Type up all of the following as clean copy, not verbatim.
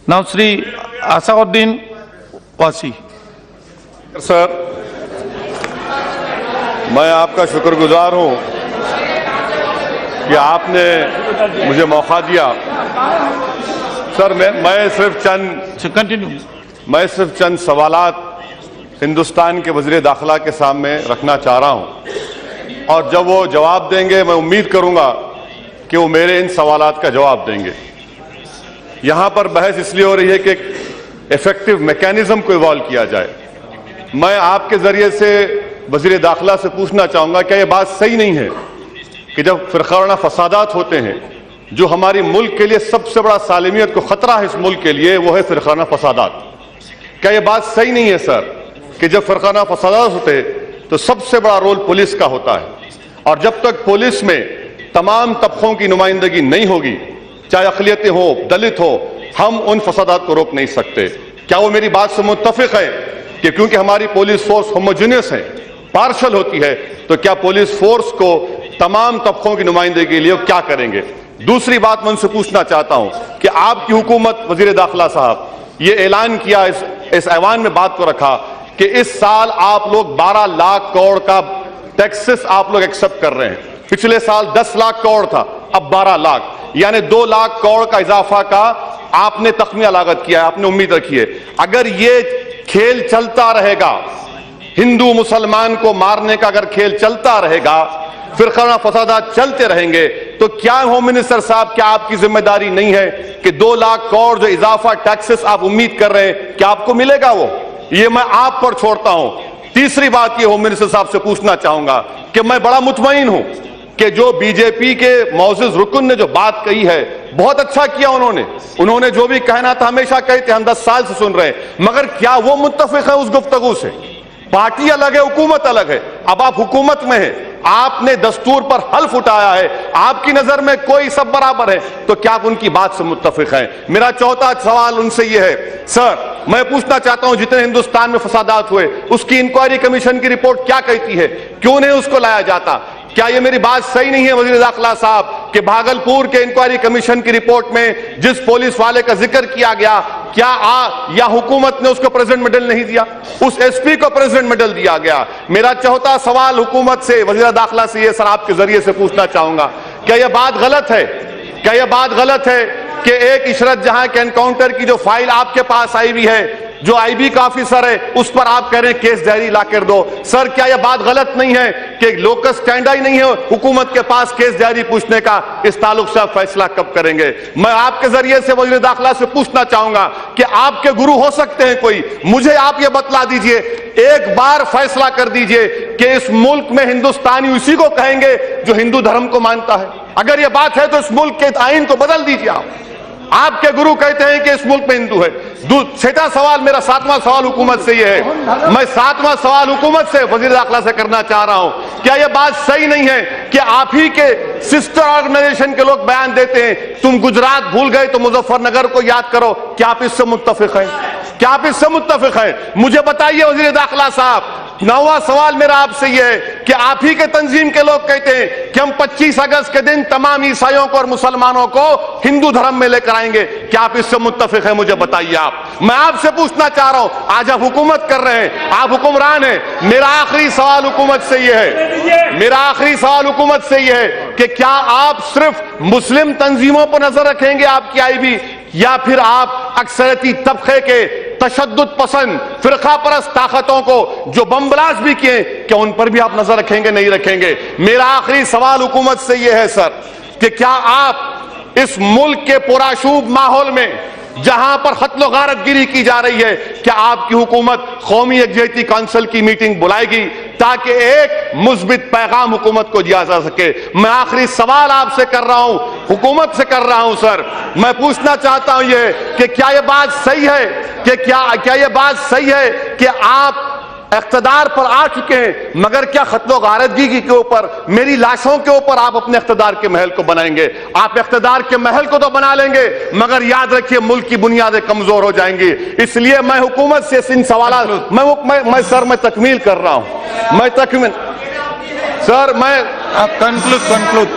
Now, Sri Asauddin Wasi. Sir, मैं आपका शुक्रगुजार हूं कि आपने मुझे मौका दिया। सर, मैं सिर्फ चंद सवालात हिंदुस्तान के वज़ीर दाखिला के सामने रखना चाह रहा हूं, और जब वो जवाब देंगे मैं उम्मीद करूंगा कि वो मेरे इन सवालात का जवाब देंगे। यहां पर बहस इसलिए हो रही है कि एक इफेक्टिव मैकेनिज्म को इवॉल्व किया जाए। मैं आपके जरिए से वज़ीर दाखिला से पूछना चाहूंगा, क्या यह बात सही नहीं है कि जब फ़िरक़ावाराना फसादात होते हैं, जो हमारी मुल्क के लिए सबसे बड़ा सालिमियत को खतरा है इस मुल्क के लिए, वो है फ़िरक़ावाराना फसादात। क्या यह बात सही नहीं है सर कि जब फ़िरक़ावाराना फसादात होते हैं तो सबसे बड़ा रोल पुलिस का होता है, और जब तक पुलिस में तमाम तबकों की नुमाइंदगी नहीं होगी, चाहे अक़लियतें हो, दलित हो, हम उन फसादात को रोक नहीं सकते। क्या वो मेरी बात से मुत्तफ़िक़ है कि क्योंकि हमारी पुलिस फोर्स होमोजेनियस है, पार्शल होती है, तो क्या पुलिस फोर्स को तमाम तबकों की नुमाइंदगी के लिए क्या करेंगे? दूसरी बात मैं उनसे पूछना चाहता हूं कि आपकी हुकूमत, वज़ीर दाखिला साहब, ये ऐलान किया, इस ऐवान में बात को रखा कि इस साल आप लोग 12 लाख करोड़ का टैक्सेस आप लोग एक्सेप्ट कर रहे हैं। पिछले साल 10 लाख करोड़ था, अब 12 लाख, यानी 2 लाख करोड़ का इजाफा का आपने तख्मिया लागत किया है, आपने उम्मीद रखी है। अगर ये खेल चलता रहेगा, हिंदू मुसलमान को मारने का अगर खेल चलता रहेगा, फ़िरक़ावाराना फसादात चलते रहेंगे, तो क्या होम मिनिस्टर साहब, क्या आपकी जिम्मेदारी नहीं है कि 2 लाख करोड़ जो इजाफा टैक्सेस आप उम्मीद कर रहे हैं, क्या आपको मिलेगा? वो ये मैं आप पर छोड़ता हूं। तीसरी बात ये होम मिनिस्टर साहब से पूछना चाहूंगा कि मैं बड़ा मुतमईन हूं कि जो बीजेपी के मौजूद रुकन ने जो बात कही है, बहुत अच्छा किया उन्होंने जो भी कहना था हमेशा कहते, हम 10 साल से सुन रहे हैं, मगर क्या वो मुत्तफिक है उस गुफ्तगू से? पार्टी अलग है, हुकूमत अलग है। अब आप हुकूमत में है, आपने दस्तूर पर हल्फ उठाया है, आपकी नजर में कोई सब बराबर है, तो क्या आप उनकी बात से मुत्तफिक हैं? मेरा चौथा सवाल उनसे यह है, सर, मैं पूछना चाहता हूं, जितने हिंदुस्तान में फसादात हुए उसकी इंक्वायरी कमीशन की रिपोर्ट क्या कहती है? क्यों नहीं उसको लाया जाता? क्या ये मेरी बात सही नहीं है वज़ीर दाखिला साहब कि भागलपुर के इंक्वायरी कमीशन की रिपोर्ट में जिस पुलिस वाले का जिक्र किया गया, क्या या हुकूमत ने उसको प्रेसिडेंट मेडल नहीं दिया, उस एसपी को प्रेसिडेंट मेडल दिया गया? मेरा चौथा सवाल हुकूमत से, वज़ीर दाखिला से, ये सर आपके जरिए से पूछना चाहूंगा, क्या यह बात गलत है, क्या यह बात गलत है कि एक इशरत जहां के एनकाउंटर की जो फाइल आपके पास आई हुई है, जो आईबी का ऑफिसर है, उस पर आप कह रहे हैं केस डायरी ला कर दो? सर, क्या यह बात गलत नहीं है कि लोकस स्टैंड ही नहीं है हुकूमत के पास केस डायरी पूछने का? इस ताल्लुक से आप फैसला कब करेंगे? मैं आपके जरिए से वज़ीर दाखिला से पूछना चाहूंगा कि आपके गुरु हो सकते हैं कोई, मुझे आप ये बतला दीजिए, एक बार फैसला कर दीजिए कि इस मुल्क में हिंदुस्तानी उसी को कहेंगे जो हिंदू धर्म को मानता है। अगर यह बात है तो इस मुल्क के आईन को बदल दीजिए। आपके गुरु कहते हैं कि इस मुल्क में हिंदू है। छठा सवाल, मेरा 7वां सवाल हुकूमत से यह है, मैं 7वां सवाल हुकूमत से, वज़ीर दाखिला से करना चाह रहा हूं, क्या यह बात सही नहीं है कि आप ही के सिस्टर ऑर्गेनाइजेशन के लोग बयान देते हैं, तुम गुजरात भूल गए तो मुजफ्फरनगर को याद करो? क्या आप इससे मुत्तफिक हैं? क्या आप इससे मुत्तफिक हैं? मुझे बताइए वज़ीर दाखिला साहब। 9वां सवाल मेरा आपसे यह है कि आप ही के तंजीम के लोग कहते हैं कि हम 25 अगस्त के दिन तमाम ईसाइयों को और मुसलमानों को हिंदू धर्म में लेकर आएंगे। क्या आप इससे मुत्तफिक हैं? मुझे बताइए आप। मैं आपसे पूछना चाह रहा हूं, आज आप हुकूमत कर रहे हैं, आप हुक्मरान हैं, मेरा आखिरी सवाल हुकूमत से यह है, मेरा आखिरी सवाल हुकूमत से यह है कि क्या आप सिर्फ मुस्लिम तंजीमों पर नजर रखेंगे आपकी आईबी, या फिर आप अक्सरती तबके के तशद्दुद पसंद फिरका परस्त ताकतों को जो बम ब्लास्ट भी किए, क्या उन पर भी आप नजर रखेंगे, नहीं रखेंगे? मेरा आखिरी सवाल हुकूमत से यह है सर कि क्या आप इस मुल्क के पुराशूब माहौल में जहां पर क़त्ल गारतगिरी की जा रही है, क्या आपकी हुकूमत कौमी यकजहती काउंसिल की मीटिंग बुलाएगी ताकि एक मुस्बित पैगाम हुकूमत को दिया जा सके? मैं आखिरी सवाल आपसे कर रहा हूं, हुकूमत से कर रहा हूं सर, मैं पूछना चाहता हूं ये कि क्या यह बात सही है कि क्या यह बात सही है कि आप इख्तिदार पर आ चुके हैं, मगर क्या क़त्ल गारतगी के ऊपर, मेरी लाशों के ऊपर आप अपने इख्तिदार के महल को बनाएंगे? आप इख्तिदार के महल को तो बना लेंगे, मगर याद रखिए मुल्क की बुनियादें कमजोर हो जाएंगी। इसलिए मैं हुकूमत से इन सवाल मैं तकमील कर रहा हूं, मैं तकमील सर, मैं आप कंक्लूड।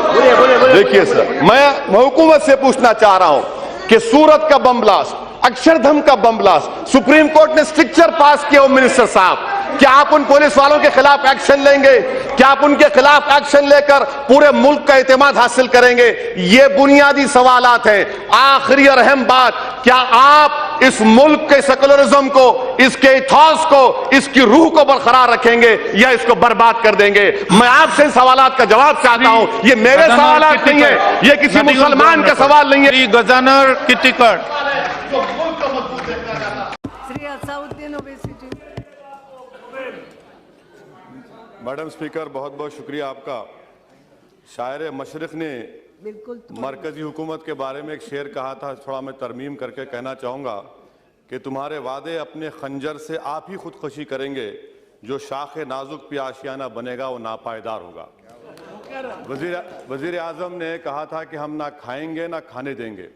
देखिए सर, मैं हुकूमत से पूछना चाह रहा हूं कि सूरत का बम ब्लास्ट, अक्षरधाम का बम ब्लास्ट, सुप्रीम कोर्ट ने स्ट्रिक्चर पास किया। होम मिनिस्टर साहब, क्या आप उन पुलिस वालों के खिलाफ एक्शन लेंगे? क्या आप उनके खिलाफ एक्शन लेकर पूरे मुल्क का एतमाद हासिल करेंगे? ये बुनियादी सवालात हैं। आखिरी और अहम बात, क्या आप इस मुल्क के सेकुलरिज्म को, इसके इथॉस को, इसकी रूह को बरकरार रखेंगे या इसको बर्बाद कर देंगे? मैं आपसे इन सवालात का जवाब चाहता हूं। ये मेरे सवालात नहीं है, ये किसी मुसलमान का सवाल नहीं है। श्री गजानर किट्टिकर। श्री असाउद्दीन ओवैसी जी। मैडम स्पीकर, बहुत बहुत शुक्रिया आपका। शायर मशरिक ने बिल्कुल मरकजी हुकूमत के बारे में एक शेर कहा था, थोड़ा मैं तरमीम करके कहना चाहूँगा कि तुम्हारे वादे अपने खंजर से आप ही खुदकुशी करेंगे, जो शाख नाजुक पे आशियाना बनेगा वो नापायदार होगा। वजीर आजम ने कहा था कि हम ना खाएंगे ना खाने देंगे।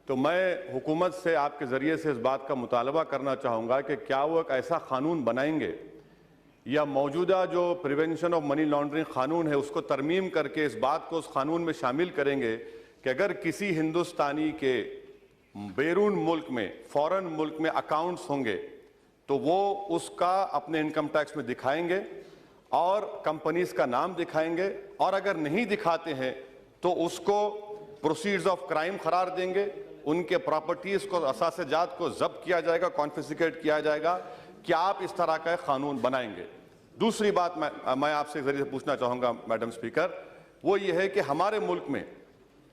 तो मैं हुकूमत से आपके ज़रिए से इस बात का मुतालबा करना चाहूँगा कि क्या वो एक ऐसा कानून बनाएंगे या मौजूदा जो प्रिवेंशन ऑफ मनी लॉन्ड्रिंग कानून है उसको तरमीम करके इस बात को उस कानून में शामिल करेंगे कि अगर किसी हिंदुस्तानी के बैरून मुल्क में, फॉरेन मुल्क में अकाउंट्स होंगे तो वो उसका अपने इनकम टैक्स में दिखाएंगे और कंपनीज का नाम दिखाएंगे, और अगर नहीं दिखाते हैं तो उसको प्रोसीड्स ऑफ क्राइम करार देंगे, उनके प्रॉपर्टीज को, असासे-जात को जब्त किया जाएगा, कॉन्फिस्केट किया जाएगा। क्या आप इस तरह का कानून बनाएंगे? दूसरी बात मैं आपसे जरिए से पूछना चाहूंगा मैडम स्पीकर, वो ये है कि हमारे मुल्क में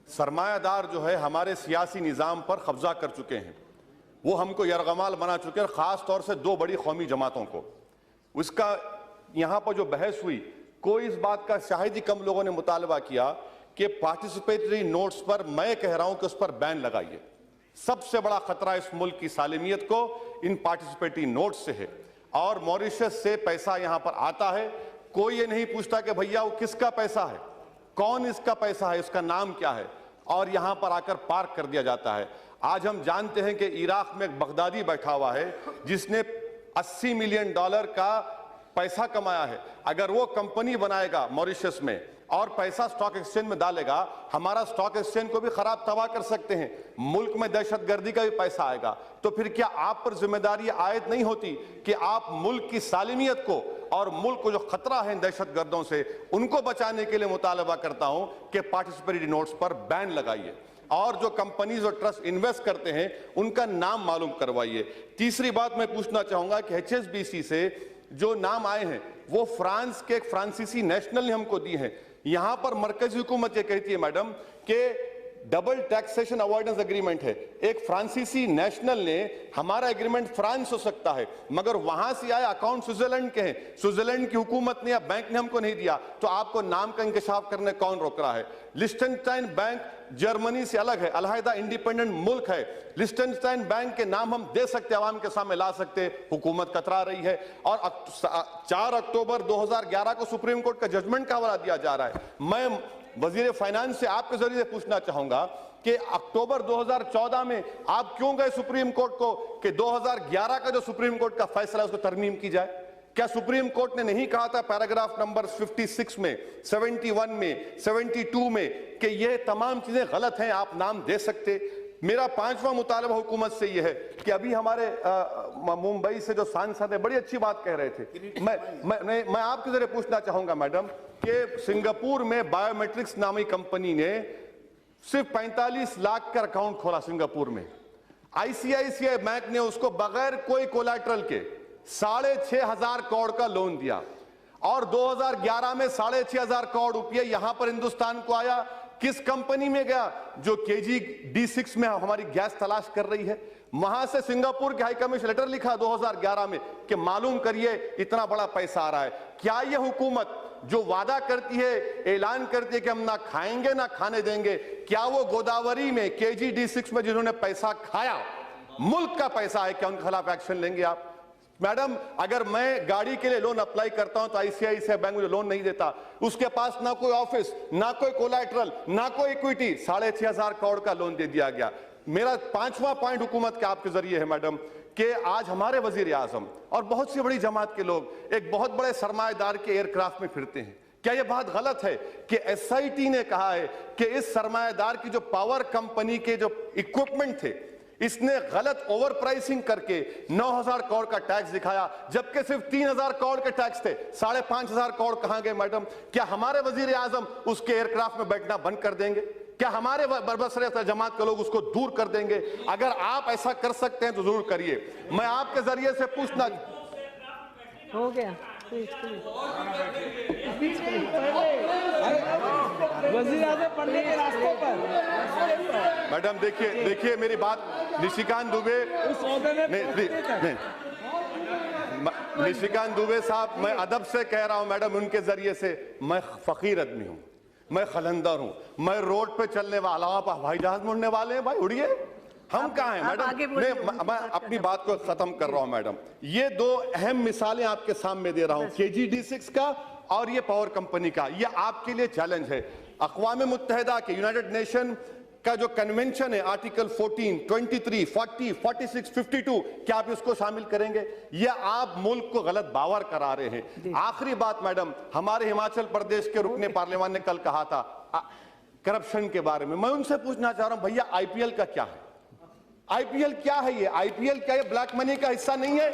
सरमायादार जो है हमारे सियासी निज़ाम पर कब्जा कर चुके हैं, वो हमको यरगमाल बना चुके हैं, खास तौर से दो बड़ी कौमी जमातों को। उसका यहाँ पर जो बहस हुई, कोई इस बात का शायद ही कम लोगों ने मुतालबा किया कि पार्टिसिपेटरी नोट्स पर, मैं कह रहा हूं कि उस पर बैन लगाइए। सबसे बड़ा खतरा इस मुल्क की सालिमियत को इन पार्टिसिपेटरी नोट्स से है, और मॉरिशस से पैसा यहां पर आता है, कोई ये नहीं पूछता कि भैया वो किसका पैसा है, कौन इसका पैसा है, इसका नाम क्या है, और यहां पर आकर पार्क कर दिया जाता है। आज हम जानते हैं कि इराक में एक बगदादी बैठा हुआ है जिसने $80 मिलियन का पैसा कमाया है। अगर वो कंपनी बनाएगा मॉरिशस में और पैसा स्टॉक एक्सचेंज में डालेगा, हमारा स्टॉक एक्सचेंज को भी खराब तबाह कर सकते हैं, मुल्क में दहशतगर्दी का भी पैसा आएगा। तो फिर क्या आप पर जिम्मेदारी आयद नहीं होती कि आप मुल्क की सालिमियत को और मुल्क को जो खतरा है दहशतगर्दों से, उनको बचाने के लिए मुतालबा करता हूं कि पार्टिसिपेटरी नोट्स पर बैन लगाइए, और जो कंपनीज और ट्रस्ट इन्वेस्ट करते हैं उनका नाम मालूम करवाइए। तीसरी बात मैं पूछना चाहूंगा कि HSBC से जो नाम आए हैं वो फ्रांस के एक फ्रांसीसी नेशनल ने हमको दी है। यहां पर मरकजी हुकूमत ये कहती है मैडम कि डबल टैक्सेशन अवॉइडेंस एग्रीमेंट है। एक फ्रांसीसी नेशनल ने, हमारा एग्रीमेंट फ्रांस हो सकता है मगर वहां से आए अकाउंट स्विट्जरलैंड के हैं, स्विट्जरलैंड की हुकूमत ने या बैंक ने हमको नहीं दिया, तो आपको नाम का इंकशाफ करने कौन रोक रहा है? लिechtenstein बैंक जर्मनी से अलग है, अलहदा इंडिपेंडेंट मुल्क है। लिechtenstein बैंक के नाम हम दे सकते, आवाम के सामने ला सकते, हुकूमत कतरा रही है। और 4 अक्टूबर 2011 को सुप्रीम कोर्ट का जजमेंट का हवाला दिया जा रहा है। मैं वजीर फाइनेंस से आपके जरिए से पूछना चाहूंगा कि अक्टूबर 2014 में आप क्यों गए सुप्रीम कोर्ट को कि 2011 का जो सुप्रीम कोर्ट का फैसला है उसको तरमीम की जाए? क्या सुप्रीम कोर्ट ने नहीं कहा था पैराग्राफ नंबर 56 में, 71 में, 72 में कि ये तमाम चीजें गलत हैं, आप नाम दे सकते? मेरा 5वां मुतालबा हुकूमत से यह है कि अभी हमारे मुंबई से जो सांसद है बड़ी अच्छी बात कह रहे थे, मैं आपके जरिए पूछना चाहूंगा मैडम कि सिंगापुर में बायोमेट्रिक्स नामी कंपनी ने सिर्फ 45 लाख का अकाउंट खोला सिंगापुर में। ICICI बैंक ने उसको बगैर कोई कोलैटरल के 6,500 करोड़ का लोन दिया, और 2011 में 6,500 करोड़ रुपये यहां पर हिंदुस्तान को आया। किस कंपनी में गया? जो KG D6 में हमारी गैस तलाश कर रही है। वहां से सिंगापुर के हाई कमीशन लेटर लिखा 2011 में कि मालूम करिए इतना बड़ा पैसा आ रहा है। क्या यह हुकूमत जो वादा करती है, ऐलान करती है कि हम ना खाएंगे ना खाने देंगे, क्या वो गोदावरी में KG D6 में जिन्होंने पैसा खाया, मुल्क का पैसा है, क्या उनके खिलाफ एक्शन लेंगे आप? मैडम, अगर मैं गाड़ी के लिए लोन अप्लाई करता हूं तो ICICI बैंक मुझे लोन नहीं देता, उसके पास ना कोई ऑफिस, ना कोई कोलैटरल, ना कोई इक्विटी, 6,500 करोड़ का लोन दे दिया गया। मेरा 5वां पॉइंट हुकूमत के आपके जरिए है मैडम कि आज हमारे वजीर आजम और बहुत सी बड़ी जमात के लोग एक बहुत बड़े सरमाएदार के एयरक्राफ्ट में फिरते हैं। क्या यह बात गलत है कि SIT ने कहा है कि इस सरमाएदार की जो पावर कंपनी के जो इक्विपमेंट थे, इसने गलत ओवर प्राइसिंग करके 9,000 करोड़ का टैक्स दिखाया, जबकि सिर्फ 3,000 करोड़ के टैक्स थे। 5,500 करोड़ कहां गए मैडम? क्या हमारे वजीर आजम उसके एयरक्राफ्ट में बैठना बंद कर देंगे? क्या हमारे बरबसरे जमात के लोग उसको दूर कर देंगे? अगर आप ऐसा कर सकते हैं तो जरूर करिए। मैं आपके जरिए से पूछना, हो गया वजीर आजम पढ़ने के रास्तों पर। मैडम देखिए मेरी बात। निशिकांत दुबे, नहीं, निशिकांत दुबे साहब, मैं अदब से कह रहा हूं मैडम, उनके जरिए से। मैं फकीर आदमी हूं, मैं खलंदर हूं, मैं रोड पे चलने वाला हूं। आप हवाई जहाज मुड़ने वाले हैं भाई, उड़िए। हम कहाँ हैं मैडम? मैं अपनी बात को खत्म कर रहा हूं मैडम। ये दो अहम मिसालें आपके सामने दे रहा हूं, KG-D6 का और ये पावर कंपनी का। ये आपके लिए चैलेंज है। अक़वाम मुत्तहिदा के, यूनाइटेड नेशन का जो कन्वेंशन है, आर्टिकल 14, 23, 40, 46, 52, क्या आप इसको शामिल करेंगे? ये आप मुल्क को गलत बावर करा रहे हैं। आखिरी बात मैडम, हमारे हिमाचल प्रदेश के रुकने पार्लियामान ने कल कहा था करप्शन के बारे में। मैं उनसे पूछना चाह रहा हूं, भैया IPL का क्या है? IPL क्या है? ये IPL क्या है? ब्लैक मनी का हिस्सा नहीं है?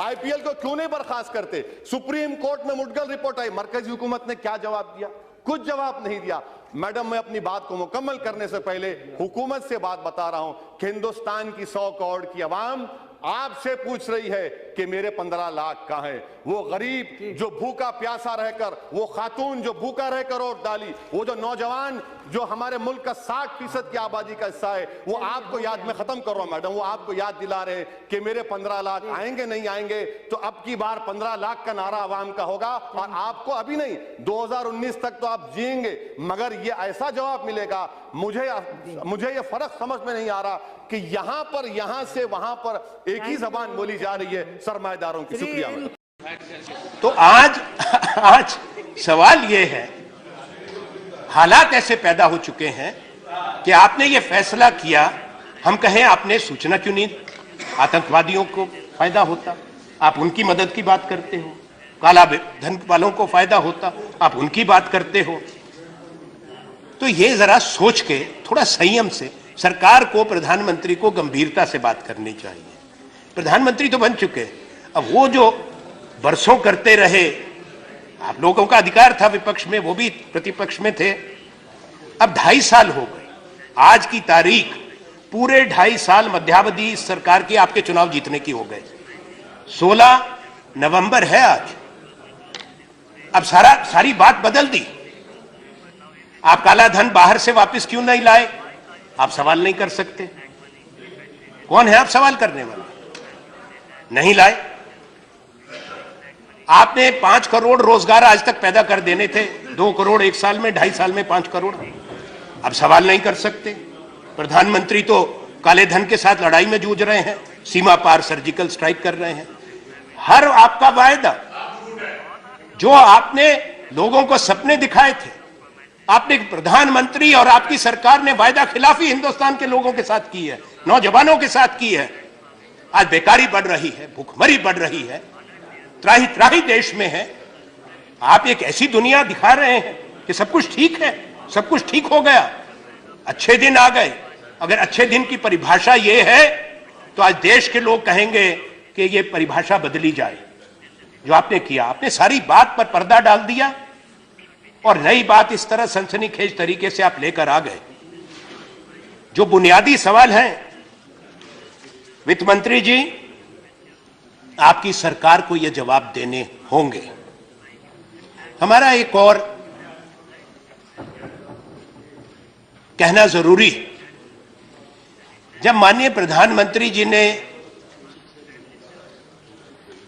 IPL को क्यों नहीं बर्खास्त करते? सुप्रीम कोर्ट में मुडगल रिपोर्ट आई, मरकजी हुकूमत ने क्या जवाब दिया? कुछ जवाब नहीं दिया। मैडम, मैं अपनी बात को मुकम्मल करने से पहले हुकूमत से बात बता रहा हूं कि हिंदुस्तान की 100 करोड़ की आवाम आपसे पूछ रही है कि मेरे 15 लाख कहां है? वो गरीब जो भूखा प्यासा रहकर, वो खातून जो भूखा रहकर वोट डाली, वो जो नौजवान जो हमारे मुल्क का 60% की आबादी का हिस्सा है, वो आपको याद, में खत्म कर रहा हूं मैडम, वो आपको याद दिला रहे हैं कि मेरे 15 लाख आएंगे नहीं आएंगे। तो अब की बार 15 लाख का नारा आवाम का होगा, और आपको अभी नहीं 2019 तक तो आप जिएंगे, मगर ये ऐसा जवाब मिलेगा। मुझे ये फर्क समझ में नहीं आ रहा कि यहां से वहां पर एक ही जबान बोली जा रही है सरमाएदारों की। शुक्रिया। तो आज सवाल ये है, हालात ऐसे पैदा हो चुके हैं कि आपने ये फैसला किया, हम कहें आपने सूचना क्यों नहीं, आतंकवादियों को फायदा होता, आप उनकी मदद की बात करते हो, काला धन वालों को फायदा होता, आप उनकी बात करते हो। तो ये जरा सोच के, थोड़ा संयम से, सरकार को, प्रधानमंत्री को गंभीरता से बात करनी चाहिए। प्रधानमंत्री तो बन चुके, अब वो जो बरसों करते रहे, आप लोगों का अधिकार था विपक्ष में, वो भी प्रतिपक्ष में थे। अब 2.5 साल हो गए, आज की तारीख, पूरे 2.5 साल मध्यावधि सरकार की आपके चुनाव जीतने की हो गए। 16 नवंबर है आज। अब सारी बात बदल दी। आप काला धन बाहर से वापस क्यों नहीं लाए? आप सवाल नहीं कर सकते। कौन है आप सवाल करने वाले? नहीं लाए। आपने 5 करोड़ रोजगार आज तक पैदा कर देने थे, 2 करोड़ एक साल में, 2.5 साल में 5 करोड़। अब सवाल नहीं कर सकते। प्रधानमंत्री तो काले धन के साथ लड़ाई में जूझ रहे हैं, सीमा पार सर्जिकल स्ट्राइक कर रहे हैं। हर आपका वायदा जो आपने लोगों को सपने दिखाए थे, आपने प्रधानमंत्री और आपकी सरकार ने वायदा खिलाफी हिंदुस्तान के लोगों के साथ की है, नौजवानों के साथ की है। आज बेकारी बढ़ रही है, भूखमरी बढ़ रही है, त्राही त्राही देश में है। आप एक ऐसी दुनिया दिखा रहे हैं कि सब कुछ ठीक है, सब कुछ ठीक हो गया, अच्छे दिन आ गए। अगर अच्छे दिन की परिभाषा ये है तो आज देश के लोग कहेंगे कि ये परिभाषा बदली जाए। जो आपने किया, आपने सारी बात पर पर्दा डाल दिया और नई बात इस तरह सनसनीखेज तरीके से आप लेकर आ गए। जो बुनियादी सवाल हैं, वित्त मंत्री जी, आपकी सरकार को यह जवाब देने होंगे। हमारा एक और कहना जरूरी है। जब माननीय प्रधानमंत्री जी ने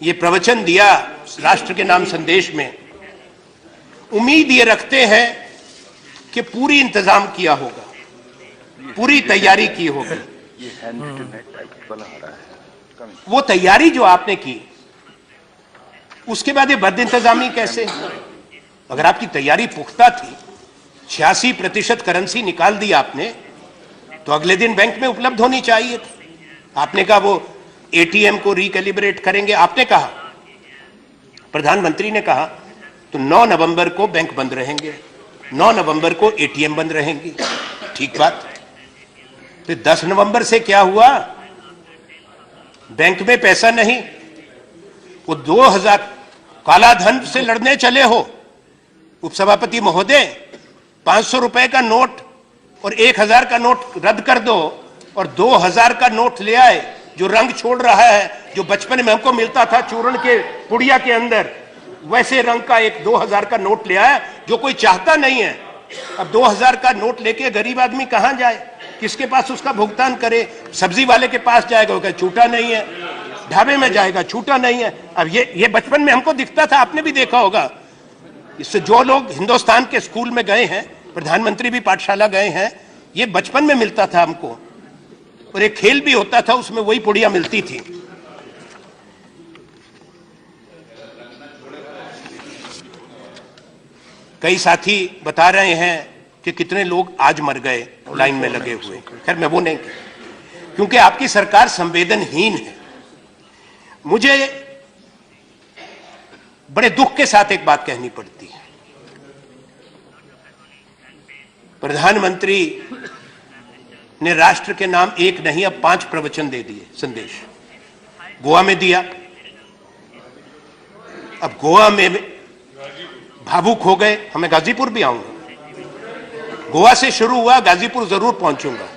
यह प्रवचन दिया राष्ट्र के नाम संदेश में, उम्मीद ये रखते हैं कि पूरी इंतजाम किया होगा, पूरी तैयारी की होगी। वो तैयारी जो आपने की, उसके बाद ये बद इंतजामी कैसे? अगर आपकी तैयारी पुख्ता थी, 86% करेंसी निकाल दी आपने, तो अगले दिन बैंक में उपलब्ध होनी चाहिए थी। आपने कहा वो एटीएम को रिकैलिब्रेट करेंगे, आपने कहा, प्रधानमंत्री ने कहा, तो 9 नवंबर को बैंक बंद रहेंगे, 9 नवंबर को एटीएम बंद रहेंगे। ठीक बात। तो 10 नवंबर से क्या हुआ? बैंक में पैसा नहीं, वो 2000 काला धन से लड़ने चले हो उपसभापति महोदय। 500 रुपए का नोट और 1000 का नोट रद्द कर दो और 2000 का नोट ले आए, जो रंग छोड़ रहा है, जो बचपन में हमको मिलता था चूर्ण के पुड़िया के अंदर, वैसे रंग का एक 2000 का नोट ले आया, जो कोई चाहता नहीं है। अब 2000 का नोट लेके गरीब आदमी कहां जाए, किसके पास उसका भुगतान करे? सब्जी वाले के पास जाएगा, वो कहे छूटा नहीं है, ढाबे में जाएगा, छूटा नहीं है। अब ये बचपन में हमको दिखता था, आपने भी देखा होगा। इससे जो लोग हिंदुस्तान के स्कूल में गए हैं, प्रधानमंत्री भी पाठशाला गए हैं, ये बचपन में मिलता था हमको। और एक खेल भी होता था, उसमें वही पुड़िया मिलती थी। कई साथी बता रहे हैं कि कितने लोग आज मर गए लाइन में लगे हुए। खैर मैं वो नहीं, क्योंकि आपकी सरकार संवेदनहीन है। मुझे बड़े दुख के साथ एक बात कहनी पड़ती है। प्रधानमंत्री ने राष्ट्र के नाम एक नहीं, अब 5 प्रवचन दे दिए, संदेश। गोवा में दिया, अब गोवा में भावुक हो गए। हमें गाजीपुर भी आऊंगा, गोवा से शुरू हुआ, गाजीपुर जरूर पहुंचूंगा।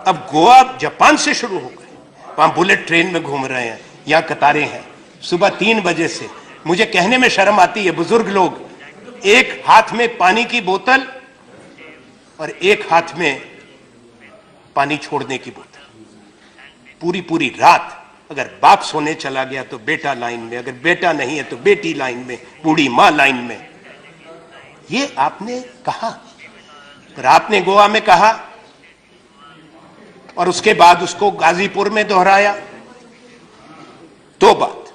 अब गोवा जापान से शुरू हो गए, वहां बुलेट ट्रेन में घूम रहे हैं, यहां कतारें हैं सुबह 3 बजे से। मुझे कहने में शर्म आती है, बुजुर्ग लोग, एक हाथ में पानी की बोतल और एक हाथ में पानी छोड़ने की बोतल। पूरी पूरी रात अगर बाप सोने चला गया तो बेटा लाइन में, अगर बेटा नहीं है तो बेटी लाइन में, बूढ़ी मां लाइन में। ये आपने कहा, पर आपने गोवा में कहा और उसके बाद उसको गाजीपुर में दोहराया। 2 बात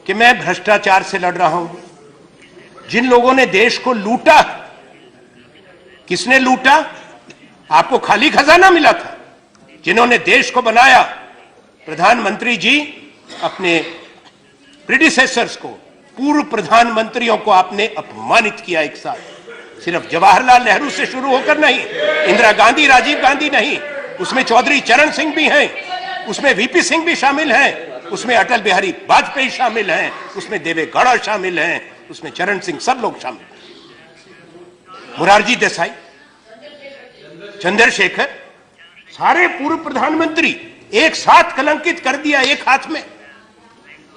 कि मैं भ्रष्टाचार से लड़ रहा हूं। जिन लोगों ने देश को लूटा, किसने लूटा? आपको खाली खजाना मिला था। जिन्होंने देश को बनाया, प्रधानमंत्री जी, अपने प्रीडिसेसर्स को, पूर्व प्रधानमंत्रियों को आपने अपमानित किया एक साथ। सिर्फ जवाहरलाल नेहरू से शुरू होकर नहीं, इंदिरा गांधी, राजीव गांधी नहीं, उसमें चौधरी चरण सिंह भी हैं, उसमें वीपी सिंह भी शामिल हैं, उसमें अटल बिहारी वाजपेयी शामिल हैं, उसमें देवे गौड़ा शामिल हैं, उसमें चरण सिंह, सब लोग शामिल, मुरारजी देसाई, चंद्रशेखर, सारे पूर्व प्रधानमंत्री एक साथ कलंकित कर दिया एक हाथ में।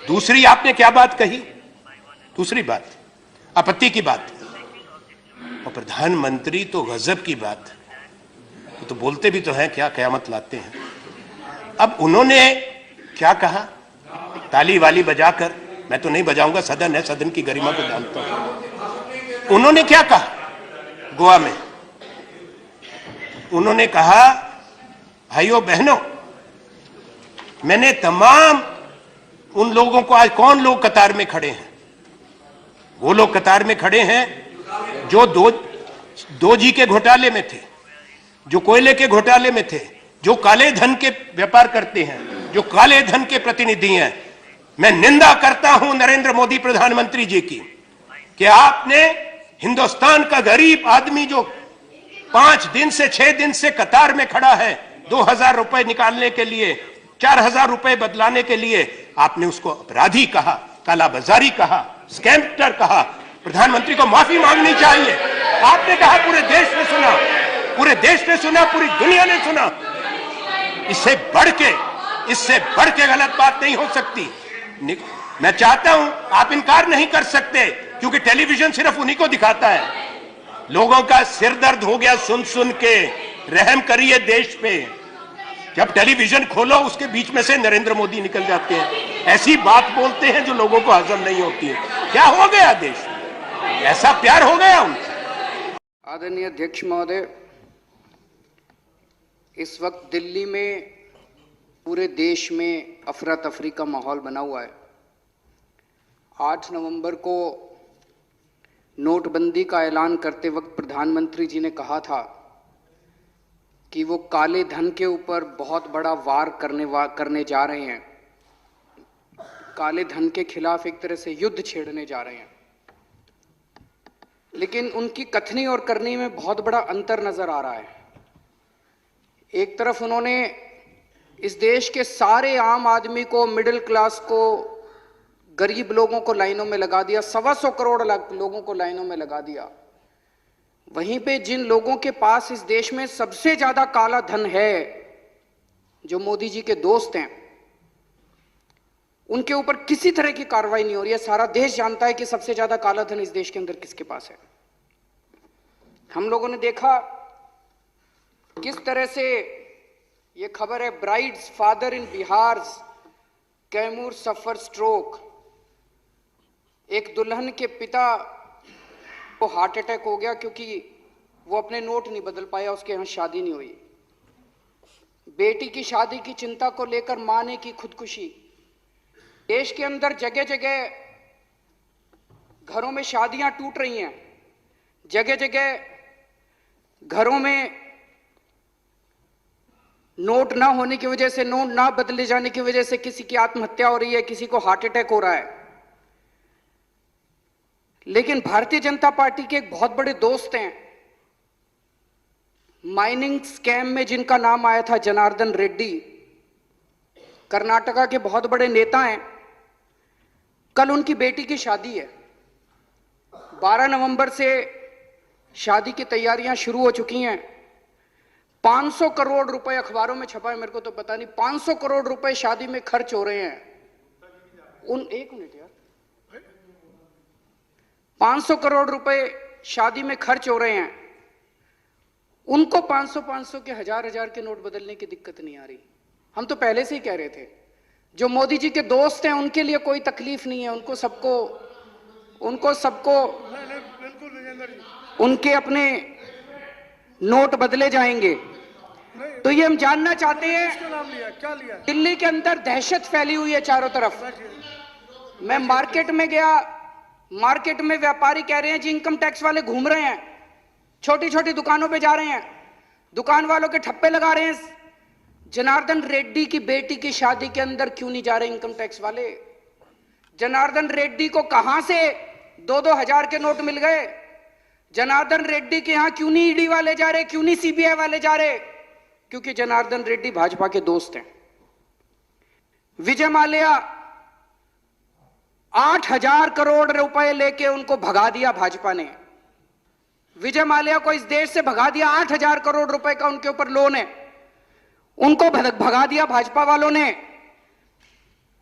दूसरी आपने क्या बात कही? दूसरी बात आपत्ति की बात, और प्रधानमंत्री तो गजब की बात, तो बोलते भी तो हैं, क्या कयामत लाते हैं। अब उन्होंने क्या कहा? ताली वाली बजाकर, मैं तो नहीं बजाऊंगा, सदन है, सदन की गरिमा को जानता हूं। उन्होंने क्या कहा गोवा में? उन्होंने कहा, भाइयों बहनों, मैंने तमाम उन लोगों को, आज कौन लोग कतार में खड़े हैं? वो लोग कतार में खड़े हैं जो 2G के घोटाले में थे, जो कोयले के घोटाले में थे, जो काले धन के व्यापार करते हैं, जो काले धन के प्रतिनिधि हैं। मैं निंदा करता हूं नरेंद्र मोदी प्रधानमंत्री जी की कि आपने हिंदुस्तान का गरीब आदमी जो 5 दिन से 6 दिन से कतार में खड़ा है 2000 रुपए निकालने के लिए, 4000 रुपए बदलाने के लिए, आपने उसको अपराधी कहा, कालाबाजारी कहा, स्कैमर कहा। प्रधानमंत्री को माफी मांगनी चाहिए। आपने कहा, पूरे देश ने सुना, पूरे देश ने सुना, पूरी दुनिया ने सुना। इससे बढ़ के गलत बात नहीं हो सकती। मैं चाहता हूं, आप इनकार नहीं कर सकते, क्योंकि टेलीविजन सिर्फ उन्हीं को दिखाता है। लोगों का सिर दर्द हो गया सुन सुन के, रहम करिए देश पे। जब टेलीविजन खोलो, उसके बीच में से नरेंद्र मोदी निकल जाते हैं, ऐसी बात बोलते हैं जो लोगों को हजम नहीं होती है। क्या हो गया देश में? ऐसा प्यार हो गया उनसे। आदरणीय अध्यक्ष महोदय, इस वक्त दिल्ली में पूरे देश में अफरा तफरी का माहौल बना हुआ है। 8 नवंबर को नोटबंदी का ऐलान करते वक्त प्रधानमंत्री जी ने कहा था कि वो काले धन के ऊपर बहुत बड़ा वार करने जा रहे हैं, काले धन के खिलाफ एक तरह से युद्ध छेड़ने जा रहे हैं। लेकिन उनकी कथनी और करनी में बहुत बड़ा अंतर नजर आ रहा है। एक तरफ उन्होंने इस देश के सारे आम आदमी को, मिडिल क्लास को, गरीब लोगों को लाइनों में लगा दिया, 125 करोड़ लोगों को लाइनों में लगा दिया। वहीं पे जिन लोगों के पास इस देश में सबसे ज्यादा काला धन है, जो मोदी जी के दोस्त हैं, उनके ऊपर किसी तरह की कार्रवाई नहीं हो रही है। सारा देश जानता है कि सबसे ज्यादा काला धन इस देश के अंदर किसके पास है। हम लोगों ने देखा किस तरह से ये खबर है, brides father in Bihar Kaimur suffer stroke. एक दुल्हन के पिता को हार्ट अटैक हो गया क्योंकि वो अपने नोट नहीं बदल पाया, उसके यहां शादी नहीं हुई। बेटी की शादी की चिंता को लेकर मां ने की खुदकुशी। देश के अंदर जगह जगह घरों में शादियां टूट रही हैं, जगह जगह घरों में नोट ना होने की वजह से, नोट ना बदले जाने की वजह से किसी की आत्महत्या हो रही है, किसी को हार्ट अटैक हो रहा है। लेकिन भारतीय जनता पार्टी के एक बहुत बड़े दोस्त हैं, माइनिंग स्कैम में जिनका नाम आया था जनार्दन रेड्डी, कर्नाटका के बहुत बड़े नेता हैं। कल उनकी बेटी की शादी है। 12 नवंबर से शादी की तैयारियां शुरू हो चुकी हैं। 500 करोड़ रुपए अखबारों में छपा है, मेरे को तो पता नहीं, 500 करोड़ रुपए शादी में खर्च हो रहे हैं। एक मिनट यार, 500 करोड़ रुपए शादी में खर्च हो रहे हैं। उनको 500 के हजार के नोट बदलने की दिक्कत नहीं आ रही। हम तो पहले से ही कह रहे थे, जो मोदी जी के दोस्त हैं उनके लिए कोई तकलीफ नहीं है, उनको सबको उनके अपने नोट बदले जाएंगे। तो ये हम जानना चाहते हैं, दिल्ली के अंदर दहशत फैली हुई है चारों तरफ। मैं मार्केट में गया, मार्केट में व्यापारी कह रहे हैं जी इनकम टैक्स वाले घूम रहे हैं, छोटी छोटी दुकानों पे जा रहे हैं, दुकान वालों के ठप्पे लगा रहे हैं। जनार्दन रेड्डी की बेटी की शादी के अंदर क्यों नहीं जा रहे इनकम टैक्स वाले? जनार्दन रेड्डी को कहां से 2-2 हजार के नोट मिल गए? जनार्दन रेड्डी के यहां क्यों नहीं ईडी वाले जा रहे, क्यों नहीं सीबीआई वाले जा रहे? क्योंकि जनार्दन रेड्डी भाजपा के दोस्त हैं। विजय माल्या 8,000 करोड़ रुपए लेके उनको भगा दिया भाजपा ने। विजय माल्या को इस देश से भगा दिया, 8,000 करोड़ रुपए का उनके ऊपर लोन है, उनको भगा दिया भाजपा वालों ने।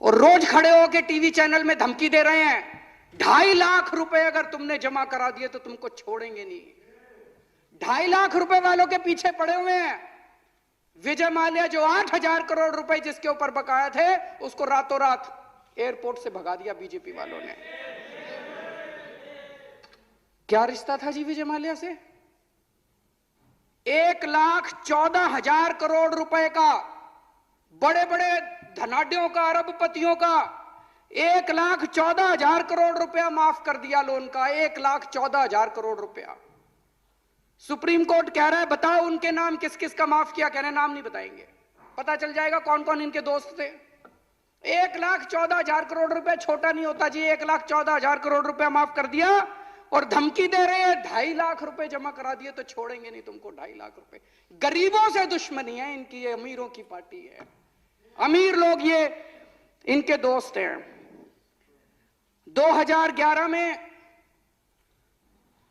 और रोज खड़े होकर टीवी चैनल में धमकी दे रहे हैं 2.5 लाख रुपए अगर तुमने जमा करा दिए तो तुमको छोड़ेंगे नहीं। 2.5 लाख रुपए वालों के पीछे पड़े हुए हैं। विजय माल्या जो 8,000 करोड़ रुपए जिसके ऊपर बकाया थे, उसको रातों रात एयरपोर्ट से भगा दिया बीजेपी वालों ने। क्या रिश्ता था जी विजय माल्या से? 1,14,000 करोड़ रुपए का, बड़े बड़े धनाढ्यों का, अरबपतियों का 1,14,000 करोड़ रुपया माफ कर दिया लोन का। 1,14,000 करोड़ रुपया। सुप्रीम कोर्ट कह रहा है बताओ उनके नाम किस किस का माफ किया। कह रहे नाम नहीं बताएंगे, पता चल जाएगा कौन कौन इनके दोस्त थे। 1,14,000 करोड़ रुपया छोटा नहीं होता जी। 1,14,000 करोड़ रुपया माफ कर दिया और धमकी दे रहे हैं 2.5 लाख रुपए जमा करा दिए तो छोड़ेंगे नहीं तुमको। 2.5 लाख रुपए। गरीबों से दुश्मनी है इनकी, ये अमीरों की पार्टी है। अमीर लोग ये इनके दोस्त हैं। 2011 में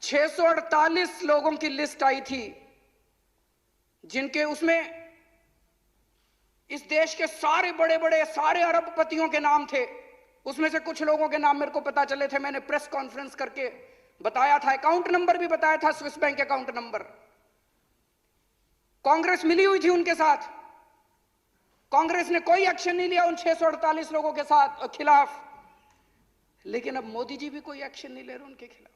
648 लोगों की लिस्ट आई थी जिनके, उसमें इस देश के सारे बड़े बड़े सारे अरबपतियों के नाम थे। उसमें से कुछ लोगों के नाम मेरे को पता चले थे, मैंने प्रेस कॉन्फ्रेंस करके बताया था, अकाउंट नंबर भी बताया था, Swiss bank account number. Congress मिली हुई थी उनके साथ, कांग्रेस ने कोई एक्शन नहीं लिया उन 648 लोगों के साथ खिलाफ। लेकिन अब मोदी जी भी कोई एक्शन नहीं ले रहे उनके खिलाफ।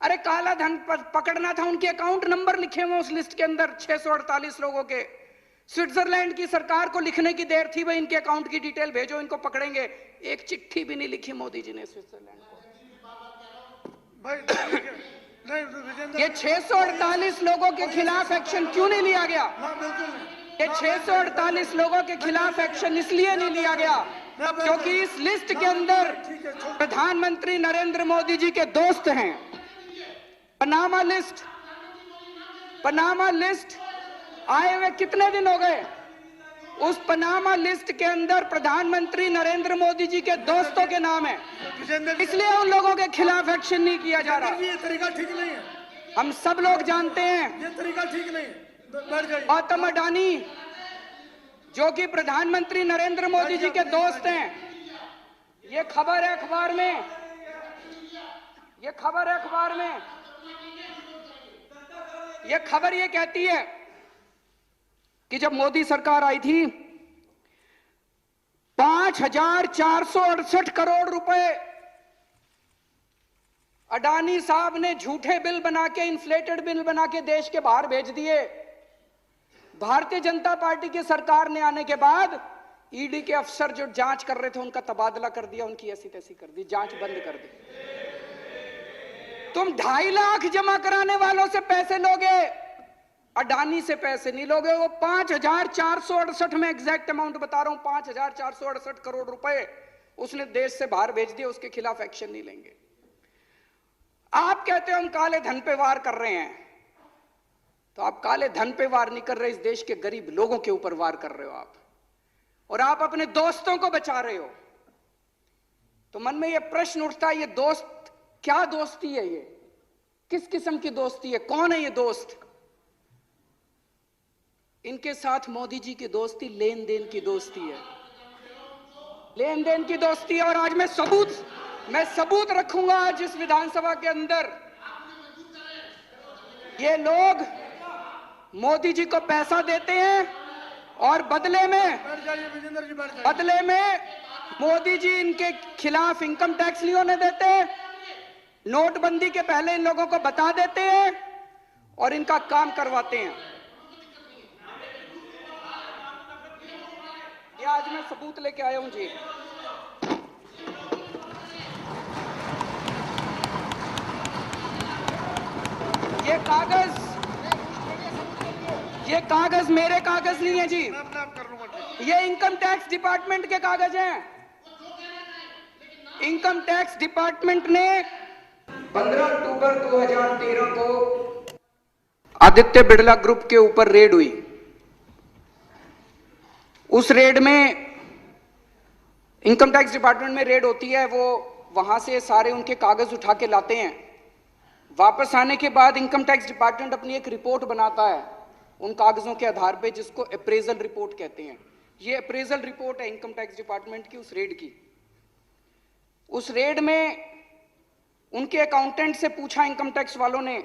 अरे काला धन पकड़ना था, उनके अकाउंट नंबर लिखे हुए उस लिस्ट के अंदर 648 लोगों के। स्विट्जरलैंड की सरकार को लिखने की देर थी, भाई इनके अकाउंट की डिटेल भेजो, इनको पकड़ेंगे। एक चिट्ठी भी नहीं लिखी मोदी जी ने स्विट्जरलैंड को। ये 648 लोगों के खिलाफ एक्शन क्यों नहीं लिया गया? ये 648 लोगों के खिलाफ एक्शन इसलिए नहीं लिया गया क्योंकि इस लिस्ट के अंदर प्रधानमंत्री नरेंद्र मोदी जी के दोस्त हैं। पनामा लिस्ट आए हुए कितने दिन हो गए? उस पनामा लिस्ट के अंदर प्रधानमंत्री नरेंद्र मोदी जी के दोस्तों के नाम है, इसलिए उन लोगों के खिलाफ एक्शन नहीं किया जा रहा। ये तरीका ठीक नहीं है, हम सब लोग जानते हैं। ये तरीका ठीक नहीं है। बैठ जाइए। गौतम अडानी जो कि प्रधानमंत्री नरेंद्र मोदी जी के दोस्त हैं, ये खबर है अखबार में, ये खबर है अखबार में, ये खबर ये कहती है कि जब मोदी सरकार आई थी 5,468 करोड़ रुपए अडानी साहब ने झूठे बिल बना के, इन्फ्लेटेड बिल बना के देश के बाहर भेज दिए। भारतीय जनता पार्टी की सरकार ने आने के बाद ईडी के अफसर जो जांच कर रहे थे उनका तबादला कर दिया, उनकी ऐसी तैसी कर दी, जांच बंद कर दी। तुम 2.5 लाख जमा कराने वालों से पैसे लोगे, अडानी से पैसे नहीं लोगे। वो 5,468 में एग्जैक्ट अमाउंट बता रहा हूं, 5,468 करोड़ रुपए उसने देश से बाहर भेज दिए, उसके खिलाफ एक्शन नहीं लेंगे। आप कहते हो हम काले धन पे वार कर रहे हैं, तो आप काले धन पे वार नहीं कर रहे, इस देश के गरीब लोगों के ऊपर वार कर रहे हो आप, और आप अपने दोस्तों को बचा रहे हो। तो मन में यह प्रश्न उठता है, ये दोस्त क्या दोस्ती है? ये किस किस्म की दोस्ती है? कौन है ये दोस्त? इनके साथ मोदी जी की दोस्ती लेन देन की दोस्ती है, लेन देन की दोस्ती है। और आज मैं सबूत रखूंगा आज इस विधानसभा के अंदर। ये लोग मोदी जी को पैसा देते हैं और बदले में मोदी जी इनके खिलाफ इनकम टैक्स नहीं होने देते, नोटबंदी के पहले इन लोगों को बता देते हैं और इनका काम करवाते हैं। ये आज मैं सबूत लेके आया हूं जी। ये कागज मेरे कागज नहीं है जी, ये इनकम टैक्स डिपार्टमेंट के कागज हैं। इनकम टैक्स डिपार्टमेंट ने 15 अक्टूबर 2013 को आदित्य बिड़ला ग्रुप के ऊपर रेड हुई। उस रेड में इनकम टैक्स डिपार्टमेंट में रेड होती है, वो वहां से सारे उनके कागज उठा के लाते हैं। वापस आने के बाद इनकम टैक्स डिपार्टमेंट अपनी एक रिपोर्ट बनाता है उन कागजों के आधार पे, जिसको अप्रेजल रिपोर्ट कहते हैं। ये अप्रेजल रिपोर्ट है इनकम टैक्स डिपार्टमेंट की उस रेड की। उस रेड में उनके अकाउंटेंट से पूछा इनकम टैक्स वालों ने,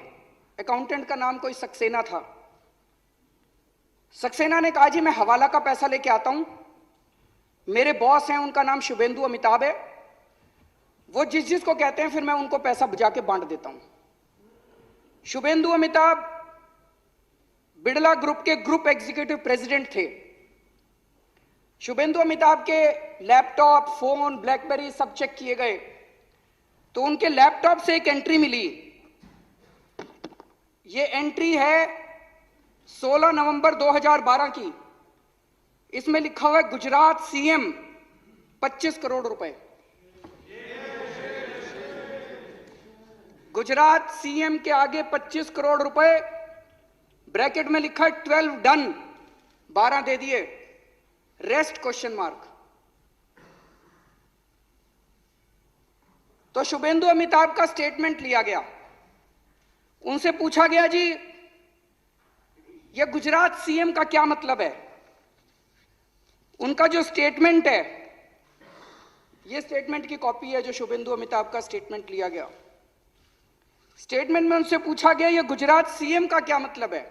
अकाउंटेंट का नाम कोई सक्सेना था। सक्सेना ने कहा जी मैं हवाला का पैसा लेके आता हूं, मेरे बॉस हैं उनका नाम शुभेंदु अमिताभ है, वो जिस जिसको कहते हैं फिर मैं उनको पैसा जाके बांट देता हूं। शुभेंदु अमिताभ बिड़ला ग्रुप के ग्रुप एग्जीक्यूटिव प्रेसिडेंट थे। शुभेंदु अमिताभ के लैपटॉप, फोन, ब्लैकबेरी सब चेक किए गए, तो उनके लैपटॉप से एक एंट्री मिली। ये एंट्री है 16 नवंबर 2012 की। इसमें लिखा हुआ है गुजरात सीएम 25 करोड़ रुपए। गुजरात सीएम के आगे 25 करोड़ रुपए, ब्रैकेट में लिखा है 12 डन, 12 दे दिए, रेस्ट क्वेश्चन मार्क। तो शुभेंदु अमिताभ का स्टेटमेंट लिया गया, उनसे पूछा गया जी ये गुजरात सीएम का क्या मतलब है। उनका जो स्टेटमेंट है, ये स्टेटमेंट की कॉपी है जो शुभेंदु अमिताभ का स्टेटमेंट लिया गया। स्टेटमेंट में उनसे पूछा गया ये गुजरात सीएम का क्या मतलब है।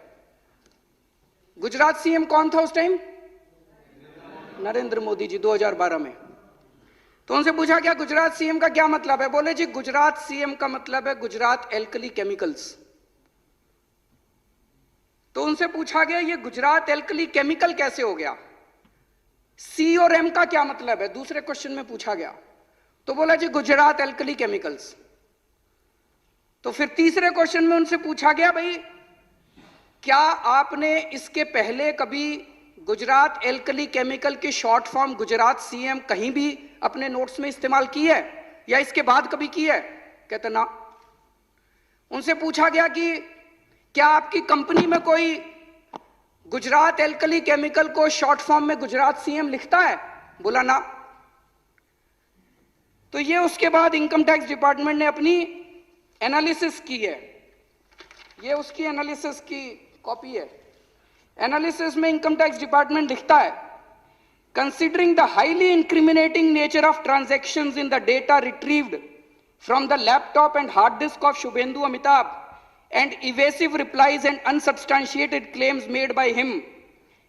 गुजरात सीएम कौन था उस टाइम? नरेंद्र मोदी जी 2012 में। तो उनसे पूछा गया गुजरात सीएम का क्या मतलब है। बोले जी गुजरात सीएम का मतलब है गुजरात एल्कली केमिकल्स। तो उनसे पूछा गया ये गुजरात एल्कली केमिकल कैसे हो गया, सी और एम का क्या मतलब है, दूसरे क्वेश्चन में पूछा गया। तो बोला जी गुजरात एल्कली केमिकल्स। तो फिर तीसरे क्वेश्चन में उनसे पूछा गया भाई क्या आपने इसके पहले कभी गुजरात एल्कली केमिकल की शॉर्ट फॉर्म गुजरात सीएम कहीं भी अपने नोट्स में इस्तेमाल की है या इसके बाद कभी की है? कहते ना। उनसे पूछा गया कि क्या आपकी कंपनी में कोई गुजरात एल्कली केमिकल को शॉर्ट फॉर्म में गुजरात सीएम लिखता है, बोला ना। तो ये उसके बाद इनकम टैक्स डिपार्टमेंट ने अपनी एनालिसिस की है, ये उसकी एनालिसिस की कॉपी है। एनालिसिस में इनकम टैक्स डिपार्टमेंट लिखता है, considering the highly incriminating nature of transactions in the data retrieved from the laptop and hard disk of Shubhendu Amitabh and evasive replies and unsubstantiated claims made by him,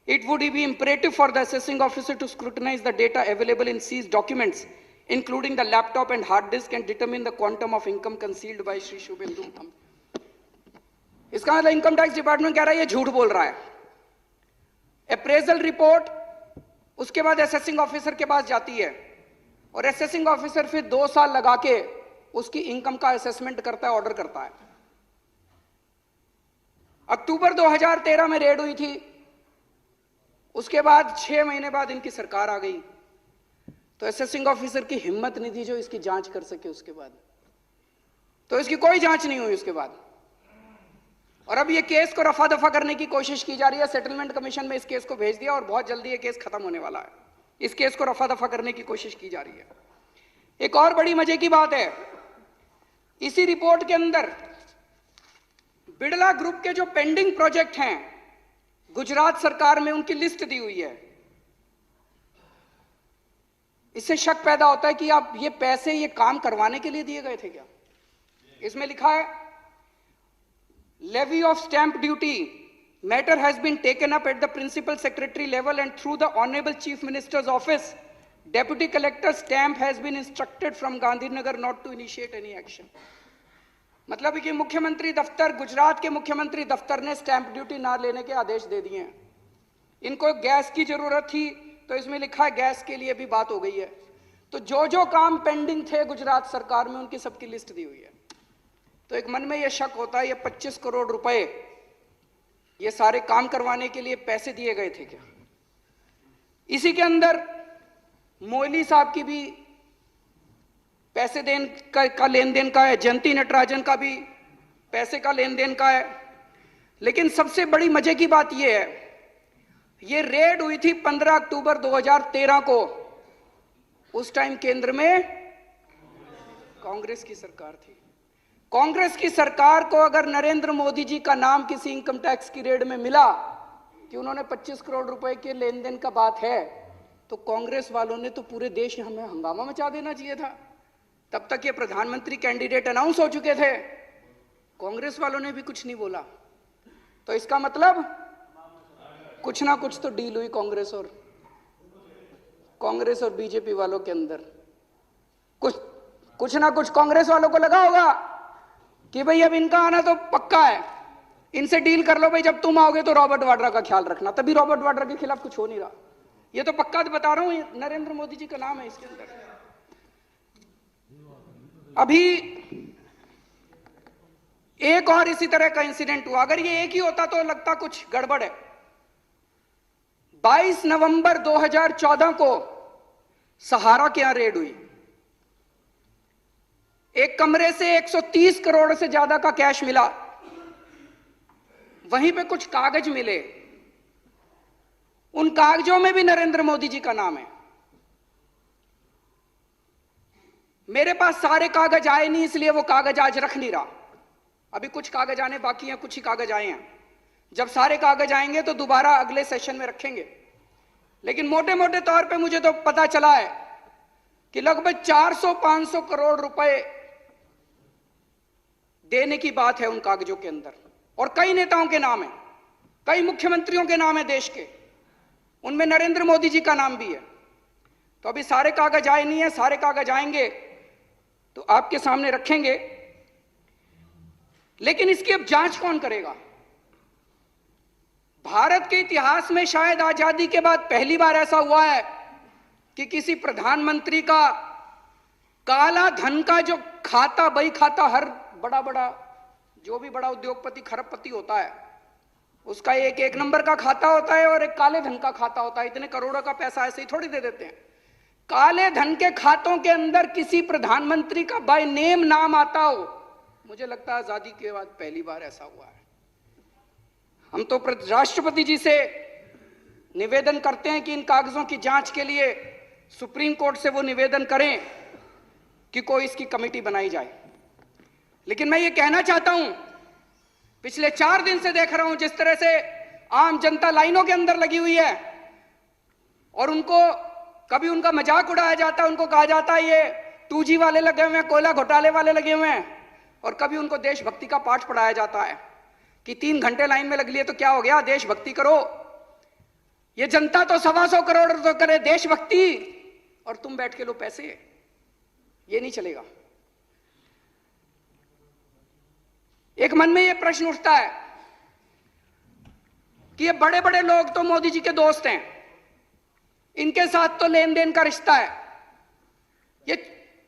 it would be imperative for the assessing officer to scrutinize the data available in seized documents, including the laptop and hard disk, and determine the quantum of income concealed by Shri Shubhendu. इसका मतलब income tax department कह रहा है ये झूठ बोल रहा है। अप्रेजल रिपोर्ट उसके बाद असेसिंग ऑफिसर के पास जाती है और असेसिंग ऑफिसर फिर 2 साल लगा के उसकी इनकम का असेसमेंट करता है, ऑर्डर करता है। अक्टूबर 2013 में रेड हुई थी, उसके बाद 6 महीने बाद इनकी सरकार आ गई, तो असेसिंग ऑफिसर की हिम्मत नहीं थी जो इसकी जांच कर सके। उसके बाद तो इसकी कोई जांच नहीं हुई उसके बाद, और अब ये केस को रफा दफा करने की कोशिश की जा रही है। सेटलमेंट कमीशन में इस केस को भेज दिया और बहुत जल्दी ये केस खत्म होने वाला है। इस केस को रफा दफा करने की कोशिश की जा रही है। एक और बड़ी मजे की बात है, इसी रिपोर्ट के अंदर बिड़ला ग्रुप के जो पेंडिंग प्रोजेक्ट हैं गुजरात सरकार में, उनकी लिस्ट दी हुई है। इससे शक पैदा होता है कि आप ये पैसे ये काम करवाने के लिए दिए गए थे क्या। इसमें लिखा है, levy of stamp duty matter has been taken up at the principal secretary level and through the honourable chief minister's office, deputy collector stamp has been instructed from Gandhinagar not to initiate any action. मतलब कि मुख्यमंत्री दफ्तर, गुजरात के मुख्यमंत्री दफ्तर ने stamp duty ना लेने के आदेश दे दिए हैं। इनको गैस की जरूरत थी तो इसमें लिखा है गैस के लिए भी बात हो गई है। तो जो जो काम पेंडिंग थे गुजरात सरकार में उनकी सबकी लिस्ट दी हुई है। तो एक मन में यह शक होता है ये 25 करोड़ रुपए ये सारे काम करवाने के लिए पैसे दिए गए थे क्या। इसी के अंदर मोइली साहब की भी पैसे का लेन देन का है, जयंती नटराजन का भी पैसे का लेन देन का है। लेकिन सबसे बड़ी मजे की बात यह है, ये रेड हुई थी 15 अक्टूबर 2013 को। उस टाइम केंद्र में कांग्रेस की सरकार थी। कांग्रेस की सरकार को अगर नरेंद्र मोदी जी का नाम किसी इनकम टैक्स की रेड में मिला कि उन्होंने 25 करोड़ रुपए के लेन देन का बात है, तो कांग्रेस वालों ने तो पूरे देश में हंगामा मचा देना चाहिए था। तब तक ये प्रधानमंत्री कैंडिडेट अनाउंस हो चुके थे, कांग्रेस वालों ने भी कुछ नहीं बोला। तो इसका मतलब कुछ ना कुछ तो डील हुई कांग्रेस और बीजेपी वालों के अंदर। कुछ ना कुछ कांग्रेस वालों को लगा होगा कि भाई अब इनका आना तो पक्का है, इनसे डील कर लो भाई, जब तुम आओगे तो रॉबर्ट वाड्रा का ख्याल रखना। तभी रॉबर्ट वाड्रा के खिलाफ कुछ हो नहीं रहा। ये तो पक्का बता रहा हूं, नरेंद्र मोदी जी का नाम है इसके अंदर। अभी एक और इसी तरह का इंसिडेंट हुआ। अगर ये एक ही होता तो लगता कुछ गड़बड़ है। 22 नवंबर 2014 को सहारा के यहां रेड हुई। एक कमरे से 130 करोड़ से ज्यादा का कैश मिला। वहीं पे कुछ कागज मिले, उन कागजों में भी नरेंद्र मोदी जी का नाम है। मेरे पास सारे कागज आए नहीं, इसलिए वो कागज आज रख नहीं रहा। अभी कुछ कागज आने बाकी हैं, कुछ ही कागज आए हैं। जब सारे कागज आएंगे तो दोबारा अगले सेशन में रखेंगे। लेकिन मोटे मोटे तौर पे मुझे तो पता चला है कि लगभग 400-500 करोड़ रुपए देने की बात है उन कागजों के अंदर। और कई नेताओं के नाम है, कई मुख्यमंत्रियों के नाम है देश के, उनमें नरेंद्र मोदी जी का नाम भी है। तो अभी सारे कागज आए नहीं है, सारे कागज आएंगे तो आपके सामने रखेंगे। लेकिन इसकी अब जांच कौन करेगा? भारत के इतिहास में शायद आजादी के बाद पहली बार ऐसा हुआ है कि किसी प्रधानमंत्री का काला धन का जो खाता, बही खाता, हर बड़ा जो भी बड़ा उद्योगपति खरबपति होता है उसका एक नंबर का खाता होता है और एक काले धन का खाता होता है। इतने करोड़ों का पैसा ऐसे ही थोड़ी दे देते हैं। काले धन के खातों के अंदर किसी प्रधानमंत्री का बाय नेम नाम आता हो, मुझे लगता है आजादी के बाद पहली बार ऐसा हुआ है। हम तो राष्ट्रपति जी से निवेदन करते हैं कि इन कागजों की जांच के लिए सुप्रीम कोर्ट से वो निवेदन करें कि कोई इसकी कमेटी बनाई जाए। लेकिन मैं ये कहना चाहता हूं, पिछले 4 दिन से देख रहा हूं जिस तरह से आम जनता लाइनों के अंदर लगी हुई है और उनको कभी उनका मजाक उड़ाया जाता है, उनको कहा जाता है ये 2G वाले लगे हुए हैं, कोयला घोटाले वाले लगे हुए हैं, और कभी उनको देशभक्ति का पाठ पढ़ाया जाता है कि 3 घंटे लाइन में लग लिए तो क्या हो गया, देशभक्ति करो। ये जनता तो 125 करोड़ तो करे देशभक्ति और तुम बैठ के लो पैसे, ये नहीं चलेगा। एक मन में ये प्रश्न उठता है कि ये बड़े बड़े लोग तो मोदी जी के दोस्त हैं, इनके साथ तो लेन देन का रिश्ता है, ये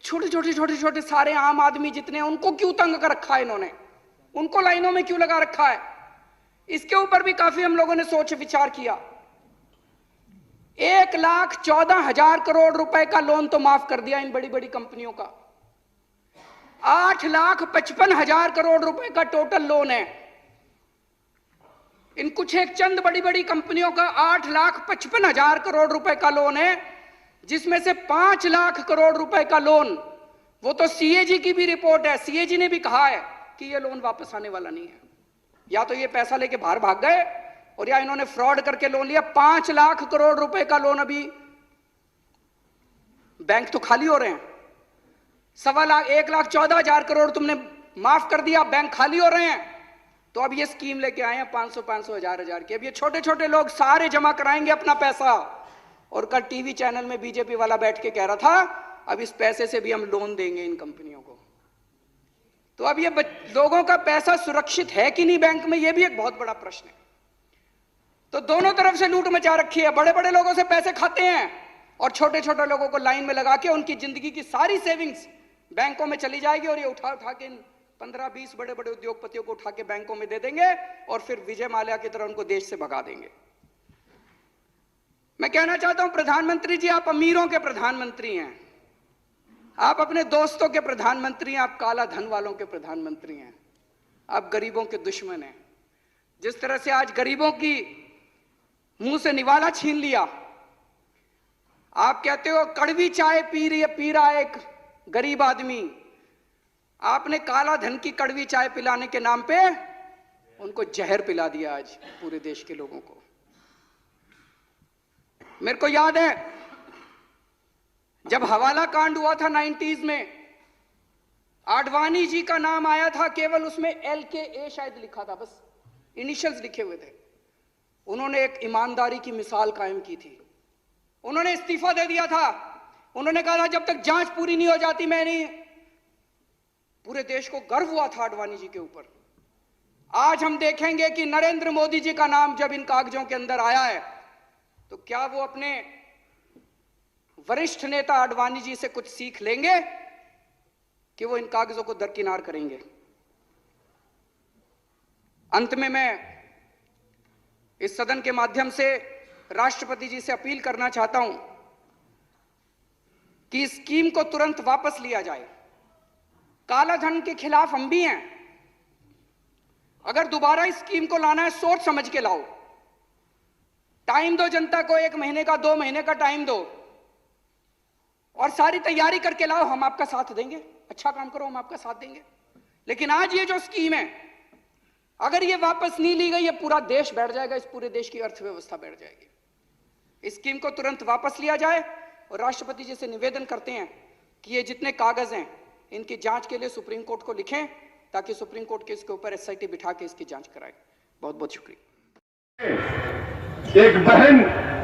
छोटे छोटे सारे आम आदमी जितने हैं उनको क्यों तंग कर रखा है इन्होंने, उनको लाइनों में क्यों लगा रखा है? इसके ऊपर भी काफी हम लोगों ने सोच विचार किया। 1,14,000 करोड़ रुपए का लोन तो माफ कर दिया इन बड़ी बड़ी कंपनियों का। 8,55,000 करोड़ रुपए का टोटल लोन है इन कुछ एक चंद बड़ी बड़ी कंपनियों का। 8,55,000 करोड़ रुपए का लोन है, जिसमें से 5 लाख करोड़ रुपए का लोन, वो तो सीएजी की भी रिपोर्ट है, सीएजी ने भी कहा है कि ये लोन वापस आने वाला नहीं है। या तो ये पैसा लेके बाहर भाग गए और या इन्होंने फ्रॉड करके लोन लिया। 5 लाख करोड़ रुपए का लोन, अभी बैंक तो खाली हो रहे हैं। 1,14,000 करोड़ तुमने माफ कर दिया, बैंक खाली हो रहे हैं। तो अब ये स्कीम लेके आए हैं 500 हजार की। अब ये छोटे छोटे लोग सारे जमा कराएंगे अपना पैसा। और कल टीवी चैनल में बीजेपी वाला बैठ के कह रहा था अब इस पैसे से भी हम लोन देंगे इन कंपनियों को। तो अब ये लोगों का पैसा सुरक्षित है कि नहीं बैंक में, ये भी एक बहुत बड़ा प्रश्न है। तो दोनों तरफ से लूट मचा रखी है। बड़े बड़े लोगों से पैसे खाते हैं और छोटे छोटे लोगों को लाइन में लगा के उनकी जिंदगी की सारी सेविंग्स बैंकों में चली जाएगी और ये उठा के 15-20 बड़े बड़े उद्योगपतियों को उठा के बैंकों में दे देंगे और फिर विजय माल्या की तरह उनको देश से भगा देंगे। मैं कहना चाहता हूं प्रधानमंत्री जी, आप अमीरों के प्रधानमंत्री हैं, आप अपने दोस्तों के प्रधानमंत्री हैं, आप काला धन वालों के प्रधानमंत्री हैं, आप गरीबों के दुश्मन हैं। जिस तरह से आज गरीबों की मुंह से निवाला छीन लिया, आप कहते हो कड़वी चाय पी रहा है एक गरीब आदमी, आपने काला धन की कड़वी चाय पिलाने के नाम पे उनको जहर पिला दिया आज पूरे देश के लोगों को। मेरे को याद है जब हवाला कांड हुआ था 90s में, आडवाणी जी का नाम आया था, केवल उसमें LKA शायद लिखा था, बस इनिशियल्स लिखे हुए थे। उन्होंने एक ईमानदारी की मिसाल कायम की थी। उन्होंने इस्तीफा दे दिया था। उन्होंने कहा था जब तक जांच पूरी नहीं हो जाती मैं नहीं। पूरे देश को गर्व हुआ था आडवाणी जी के ऊपर। आज हम देखेंगे कि नरेंद्र मोदी जी का नाम जब इन कागजों के अंदर आया है तो क्या वो अपने वरिष्ठ नेता आडवाणी जी से कुछ सीख लेंगे कि वो इन कागजों को दरकिनार करेंगे। अंत में मैं इस सदन के माध्यम से राष्ट्रपति जी से अपील करना चाहता हूं कि इस स्कीम को तुरंत वापस लिया जाए। काला धन के खिलाफ हम भी हैं। अगर दोबारा इस स्कीम को लाना है सोच समझ के लाओ। टाइम दो जनता को, 1 महीने का 2 महीने का टाइम दो और सारी तैयारी करके लाओ। हम आपका साथ देंगे, अच्छा काम करो, हम आपका साथ देंगे। लेकिन आज ये जो स्कीम है, अगर ये वापस नहीं ली गई, ये पूरा देश बैठ जाएगा, इस पूरे देश की अर्थव्यवस्था बैठ जाएगी। इस स्कीम को तुरंत वापस लिया जाए और राष्ट्रपति जी से निवेदन करते हैं कि ये जितने कागज हैं इनकी जांच के लिए सुप्रीम कोर्ट को लिखें ताकि सुप्रीम कोर्ट के इसके ऊपर SIT बिठा के इसकी जांच कराए। बहुत बहुत शुक्रिया। एक बहन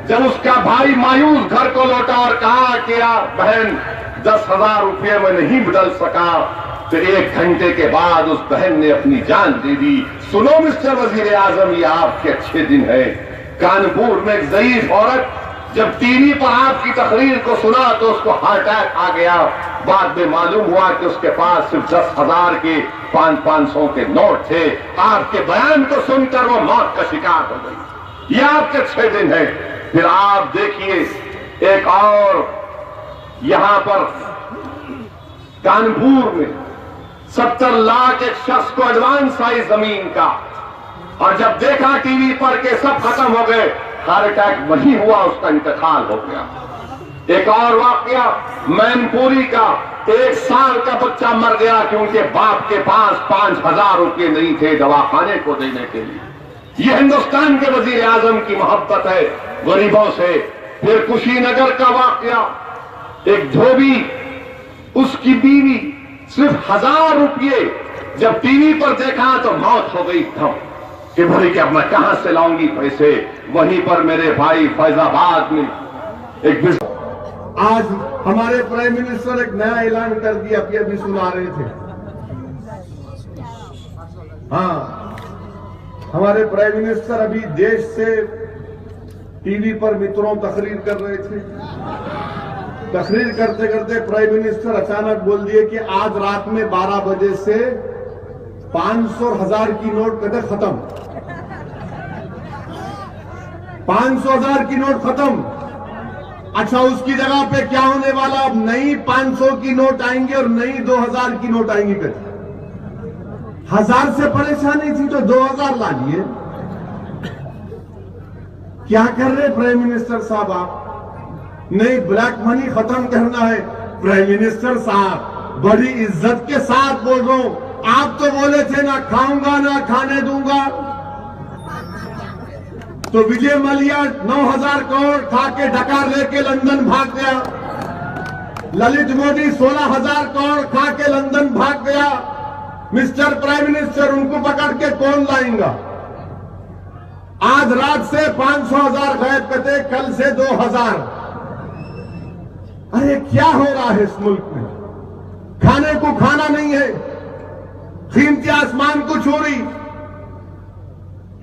जब उसका भाई मायूस घर को लौटा और कहा कि बहन 10,000 रुपये में नहीं बदल सका, तो 1 घंटे के बाद उस बहन ने अपनी जान दे दी। सुनो मिस्टर वजीर आजम, ये आपके अच्छे दिन है। कानपुर में एक ज़ईफ औरत जब टीवी पर आपकी तकरीर को सुना तो उसको हार्ट अटैक आ गया। बाद में मालूम हुआ कि उसके पास सिर्फ 10,000 के 500 के नोट थे। आपके बयान को सुनकर वो मौत का शिकार हो गई। ये आपके अच्छे दिन है। फिर आप देखिए एक और यहां पर कानपुर में 70 लाख एक शख्स को एडवांस आई जमीन का, और जब देखा टीवी पर के सब खत्म हो गए, हार्ट अटैक वही हुआ, उसका इंतकाल हो गया। एक और वाकया मैनपुरी का, 1 साल का बच्चा मर गया कि उनके बाप के पास 5,000 रुपये नहीं थे दवाखाने को देने के लिए। ये हिंदुस्तान के वजीर आजम की मोहब्बत है गरीबों से। फिर कुशीनगर का वाकया, एक धोबी, उसकी बीवी सिर्फ 1,000 रुपये जब टीवी पर देखा तो मौत हो गई थम कि भाई कि अब मैं कहां से लाऊंगी पैसे। वहीं पर मेरे भाई फैजाबाद में एक आज हमारे प्राइम मिनिस्टर एक नया ऐलान कर दिया, अभी सुना रहे थे। हाँ, हमारे प्राइम मिनिस्टर अभी देश से टीवी पर मित्रों तकरीर कर रहे थे। तकरीर करते करते प्राइम मिनिस्टर अचानक बोल दिए कि आज रात में 12 बजे से 500 और 1000 की नोट कदे खत्म। 500 1000 की नोट खत्म। अच्छा, उसकी जगह पे क्या होने वाला? अब नई 500 की नोट आएंगे और नई 2000 की नोट आएंगी। कभी 1000 से परेशानी थी तो 2000 ला लिए। क्या कर रहे प्राइम मिनिस्टर साहब आप? नहीं, ब्लैक मनी खत्म करना है। प्राइम मिनिस्टर साहब बड़ी इज्जत के साथ बोल रहा हूं, आप तो बोले थे ना खाऊंगा ना खाने दूंगा। तो विजय मलिया 9,000 करोड़ खा के डकार लेके लंदन भाग गया। ललित मोदी 16,000 करोड़ खा के लंदन भाग गया। मिस्टर प्राइम मिनिस्टर, उनको पकड़ के कौन लाएगा? आज रात से 500,000 गायब करते, कल से 2,000। अरे क्या हो रहा है इस मुल्क में? खाने को खाना नहीं है, कीमती आसमान को चोरी।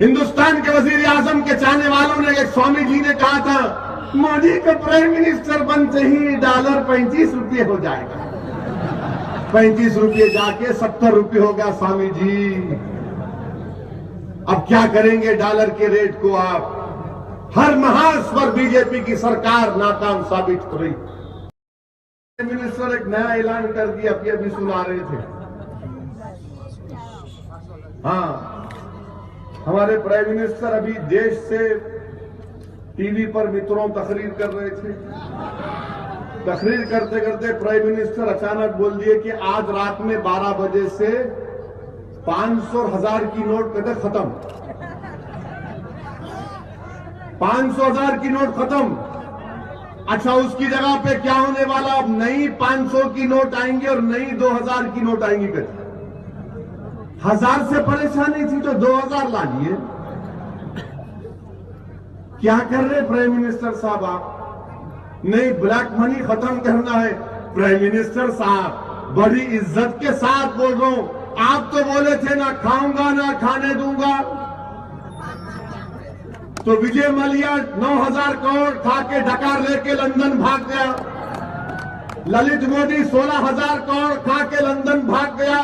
हिंदुस्तान के वजीर आजम के चाहने वालों ने, एक स्वामी जी ने कहा था, मोदी का प्राइम मिनिस्टर बनते ही डॉलर 35 रुपये हो जाएगा। 35 रुपये जाके 70 रुपये हो गया स्वामी जी। अब क्या करेंगे डॉलर के रेट को आप? हर महाज पर बीजेपी की सरकार नाकाम साबित हो रही। प्राइम मिनिस्टर एक नया ऐलान कर दिया, अभी सुना रहे थे। हाँ, हमारे प्राइम मिनिस्टर अभी देश से टीवी पर मित्रों तकरीर कर रहे थे। तकरीर करते करते प्राइम मिनिस्टर अचानक बोल दिए कि आज रात में 12 बजे से 500 और 1000 की नोट कदे खत्म। 500 1000 की नोट खत्म। अच्छा, उसकी जगह पे क्या होने वाला? अब नई 500 की नोट आएंगे और नई 2000 की नोट आएंगी। कभी 1000 से परेशानी थी तो 2000 ला लिए। क्या कर रहे प्राइम मिनिस्टर साहब आप? नहीं, ब्लैक मनी खत्म करना है। प्राइम मिनिस्टर साहब बड़ी इज्जत के साथ बोल रहा हूं, आप तो बोले थे ना खाऊंगा ना खाने दूंगा। तो विजय मलिया 9,000 करोड़ खा के डकार लेके लंदन भाग गया। ललित मोदी 16,000 करोड़ खा के लंदन भाग गया।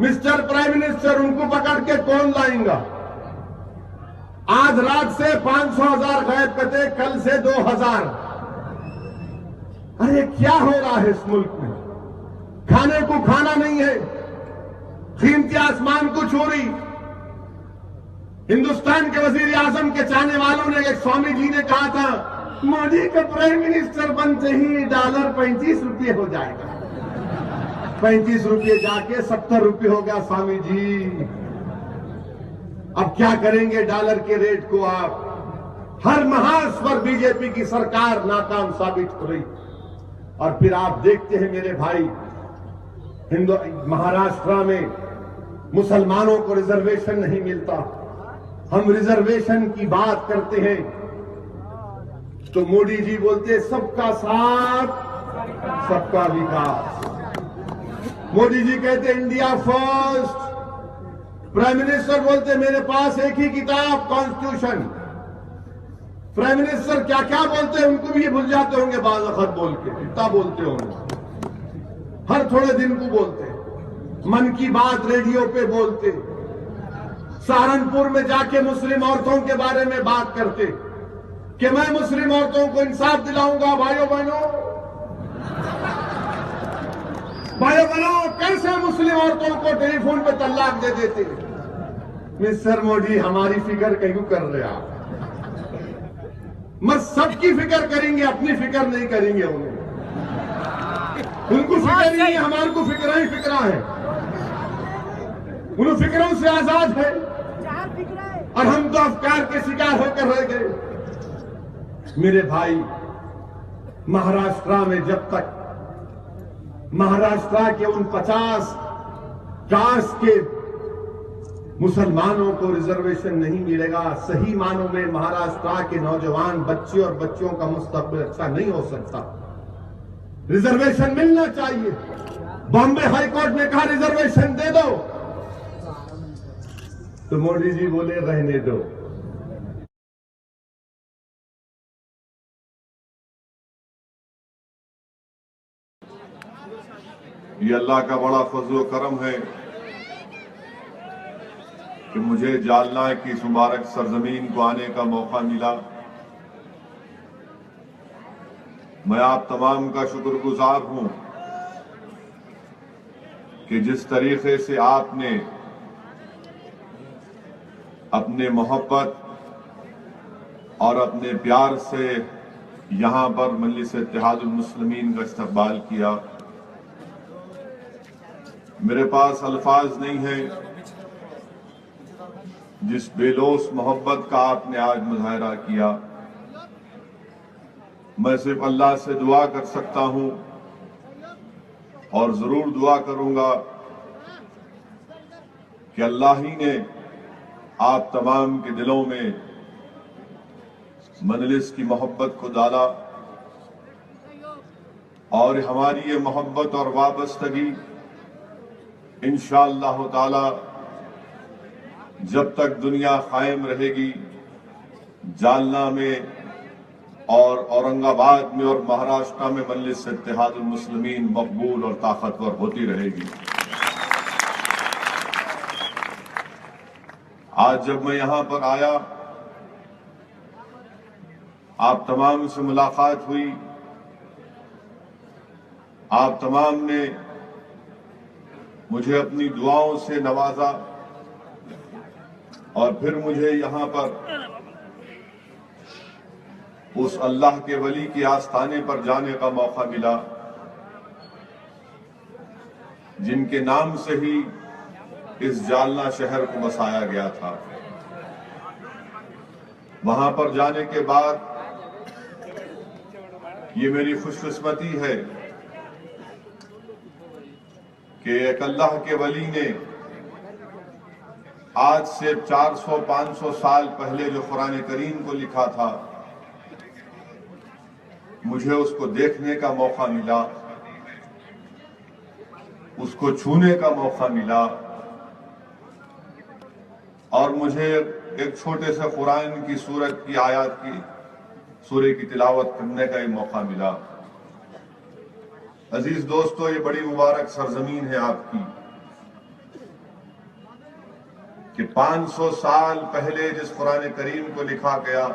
मिस्टर प्राइम मिनिस्टर, उनको पकड़ के कौन लाएगा? आज रात से 500,000 गायब करते, कल से 2,000। अरे क्या हो रहा है इस मुल्क में? खाने को खाना नहीं है, कीमती आसमान को चोरी। हिंदुस्तान के वजीर आजम के चाहने वालों ने, एक स्वामी जी ने कहा था, मोदी का प्राइम मिनिस्टर बनते ही डॉलर 35 रुपये हो जाएगा। 35 रुपये जाके 70 रुपये हो गया स्वामी जी। अब क्या करेंगे डॉलर के रेट को आप? हर महाज पर बीजेपी की सरकार नाकाम साबित हो रही। और फिर आप देखते हैं मेरे भाई, महाराष्ट्र में मुसलमानों को रिजर्वेशन नहीं मिलता। हम रिजर्वेशन की बात करते हैं तो मोदी जी बोलते सबका साथ सबका विकास। मोदी जी कहते इंडिया फर्स्ट। प्राइम मिनिस्टर बोलते मेरे पास एक ही किताब, कॉन्स्टिट्यूशन। प्राइम मिनिस्टर क्या क्या बोलते हैं उनको भी ये भूल जाते होंगे, बाज़ वक़्त बोल के इतना बोलते होंगे। हर थोड़े दिन को बोलते, मन की बात रेडियो पे बोलते, सहारनपुर में जाके मुस्लिम औरतों के बारे में बात करते कि मैं मुस्लिम औरतों को इंसाफ दिलाऊंगा। भाइयों बहनों, कैसे मुस्लिम औरतों को टेलीफोन पे तलाक दे देते। मिस्टर मोदी हमारी फिक्र क्यों कर रहे आप? मत सबकी फिक्र करेंगे, अपनी फिक्र नहीं करेंगे। उनको फिक्र ही नहीं, हमारे को फिक्र ही फिक्र है। उन फिक्रों से आजाद है और हम तो अफकार के शिकार होकर रह गए। मेरे भाई, महाराष्ट्र में जब तक महाराष्ट्र के उन 50 कास्ट के मुसलमानों को रिजर्वेशन नहीं मिलेगा, सही मानों में महाराष्ट्र के नौजवान बच्चे और बच्चियों का मुस्तकबिल अच्छा नहीं हो सकता। रिजर्वेशन मिलना चाहिए। बॉम्बे हाई कोर्ट ने कहा रिजर्वेशन दे दो, तो मोदी जी बोले रहने दो। ये अल्लाह का बड़ा फजल करम है कि मुझे जालना की इस मुबारक सरजमीन को आने का मौका मिला। मैं आप तमाम का शुक्रगुजार हूं कि जिस तरीके से आपने अपने मोहब्बत और अपने प्यार से यहां पर मजलिस इत्तेहादुल मुस्लिमीन का इस्तकबाल किया। मेरे पास अल्फाज नहीं है जिस बेलोस मोहब्बत का आपने आज मुजाहरा किया। मैं सिर्फ अल्लाह से दुआ कर सकता हूं और जरूर दुआ करूंगा कि अल्लाह ही ने आप तमाम के दिलों में मजलिस की मोहब्बत को डाला और हमारी ये मोहब्बत और वाबस्तगी इंशाअल्लाह ताला जब तक दुनिया कायम रहेगी, जालना में और औरंगाबाद में और महाराष्ट्र में मजलिस इत्तेहादुल मुस्लिमीन मकबूल और ताकतवर होती रहेगी। आज जब मैं यहां पर आया, आप तमाम से मुलाकात हुई, आप तमाम ने मुझे अपनी दुआओं से नवाजा और फिर मुझे यहां पर उस अल्लाह के वली के आस्थाने पर जाने का मौका मिला जिनके नाम से ही इस जालना शहर को बसाया गया था। वहां पर जाने के बाद ये मेरी खुशकिस्मती है कि एक अल्लाह के वली ने आज से 400-500 साल पहले जो कुरान करीम को लिखा था, मुझे उसको देखने का मौका मिला, उसको छूने का मौका मिला और मुझे एक छोटे से कुरान की सूरत की आयत की सूरे की तिलावत करने का ही मौका मिला। अजीज दोस्तों, ये बड़ी मुबारक सरजमीन है आपकी कि 500 साल पहले जिस कुरान करीम को लिखा गया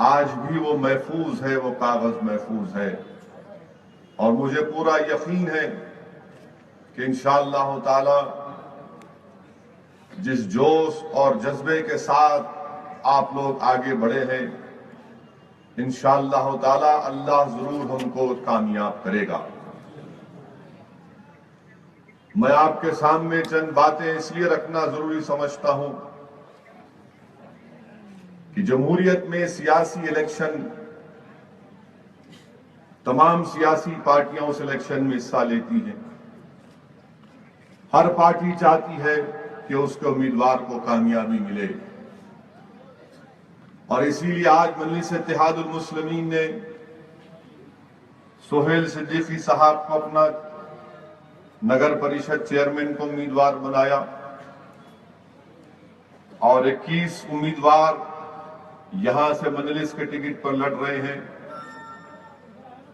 आज भी वो महफूज है, वो कागज महफूज है और मुझे पूरा यकीन है कि इंशाअल्लाह ताला जिस जोश और जज्बे के साथ आप लोग आगे बढ़े हैं, इंशाअल्लाह ताला अल्लाह जरूर हमको कामयाब करेगा। मैं आपके सामने चंद बातें इसलिए रखना जरूरी समझता हूं कि जमहूरियत में सियासी इलेक्शन, तमाम सियासी पार्टियां उस इलेक्शन में हिस्सा लेती हैं। हर पार्टी चाहती है कि उसके उम्मीदवार को कामयाबी मिले और इसीलिए आज मजलिस इत्तेहादुल मुस्लिमीन ने सोहेल सिद्दीकी साहब को अपना नगर परिषद चेयरमैन को उम्मीदवार बनाया और 21 उम्मीदवार यहां से मजलिस के टिकट पर लड़ रहे हैं,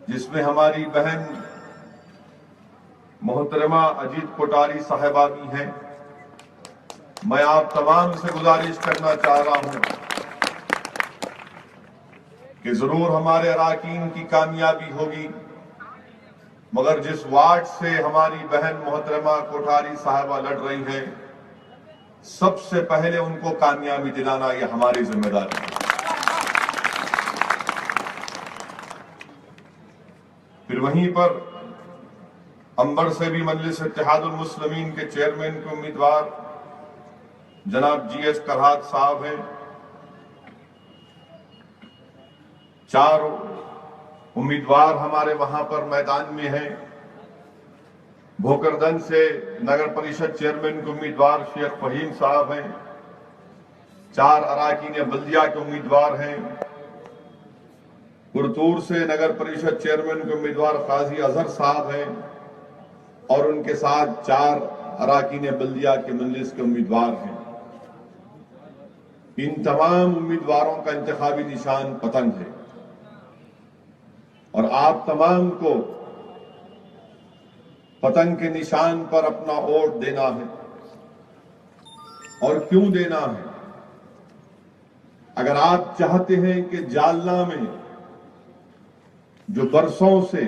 जिसमें हमारी बहन मोहतरमा अजीत कोठारी साहिबा भी हैं। मैं आप तमाम से गुजारिश करना चाह रहा हूं कि जरूर हमारे अराकीन की कामयाबी होगी, मगर जिस वार्ड से हमारी बहन मोहतरमा कोठारी साहिबा लड़ रही हैं सबसे पहले उनको कामयाबी दिलाना यह हमारी जिम्मेदारी है। फिर वहीं पर अंबर से भी मजलिस इत्तेहादुल मुस्लिमीन के चेयरमैन के उम्मीदवार जनाब GS करहात साहब हैं। 4 उम्मीदवार हमारे वहां पर मैदान में हैं। भोकरदन से नगर परिषद चेयरमैन के उम्मीदवार शेख फहीम साहब हैं। 4 अराकीन बल्दिया के उम्मीदवार हैं। कुरतूर से नगर परिषद चेयरमैन के उम्मीदवार काजी अजहर साहब हैं और उनके साथ 4 अराकीन बल्दिया के मजलिस के उम्मीदवार हैं। इन तमाम उम्मीदवारों का इंतखाबी निशान पतंग है और आप तमाम को पतंग के निशान पर अपना वोट देना है। और क्यों देना है? अगर आप चाहते हैं कि जालना में जो बरसों से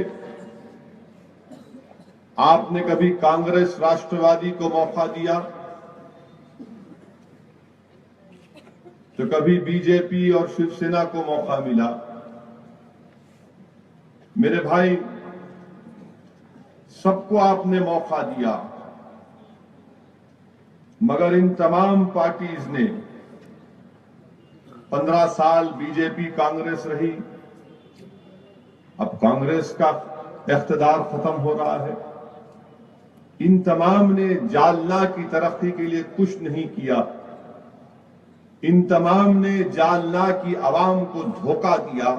आपने कभी कांग्रेस राष्ट्रवादी को मौका दिया तो कभी बीजेपी और शिवसेना को मौका मिला, मेरे भाई सबको आपने मौका दिया, मगर इन तमाम पार्टीज ने 15 साल बीजेपी कांग्रेस रही, अब कांग्रेस का इख्तिदार खत्म हो रहा है। इन तमाम ने जालना की तरक्की के लिए कुछ नहीं किया। इन तमाम ने जालना की आवाम को धोखा दिया।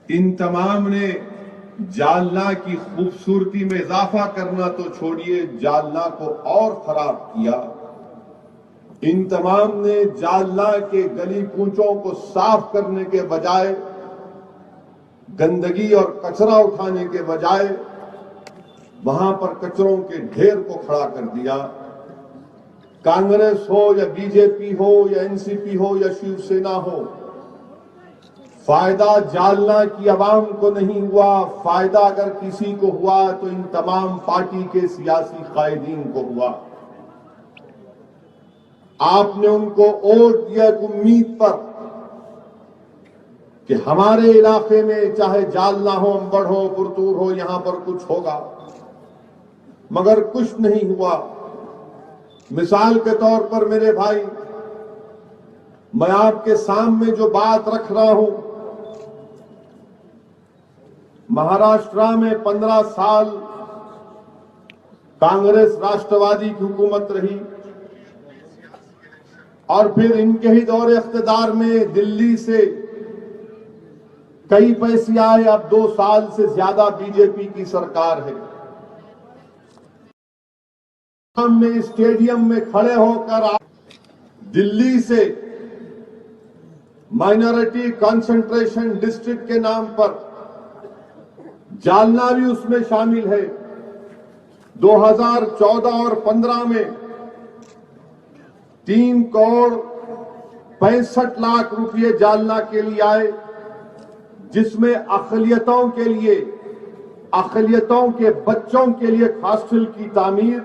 इन तमाम ने जालना की खूबसूरती में इजाफा करना तो छोड़िए, जालना को और खराब किया। इन तमाम ने जालना के गली कूचों को साफ करने के बजाय, गंदगी और कचरा उठाने के बजाय वहां पर कचरों के ढेर को खड़ा कर दिया। कांग्रेस हो या बीजेपी हो या एनसीपी हो या शिवसेना हो, फायदा जालना की आवाम को नहीं हुआ। फायदा अगर किसी को हुआ तो इन तमाम पार्टी के सियासी कायदीन को हुआ। आपने उनको वोट दिया एक उम्मीद पर कि हमारे इलाके में चाहे जालना हो, अंबड़ हो, पुरतूर हो, यहां पर कुछ होगा, मगर कुछ नहीं हुआ। मिसाल के तौर पर मेरे भाई, मैं आपके सामने जो बात रख रहा हूं, महाराष्ट्र में 15 साल कांग्रेस राष्ट्रवादी की हुकूमत रही और फिर इनके ही दौरे इख्तिदार में दिल्ली से कई पैसे आए। अब 2 साल से ज्यादा बीजेपी की सरकार है। हमने स्टेडियम में खड़े होकर दिल्ली से माइनॉरिटी कंसंट्रेशन डिस्ट्रिक्ट के नाम पर, जालना भी उसमें शामिल है, 2014 और 15 में 3 करोड़ 65 लाख रुपए जालना के लिए आए, जिसमें अक़लियतों के लिए, अक़लियतों के बच्चों के लिए हॉस्टल की तामीर,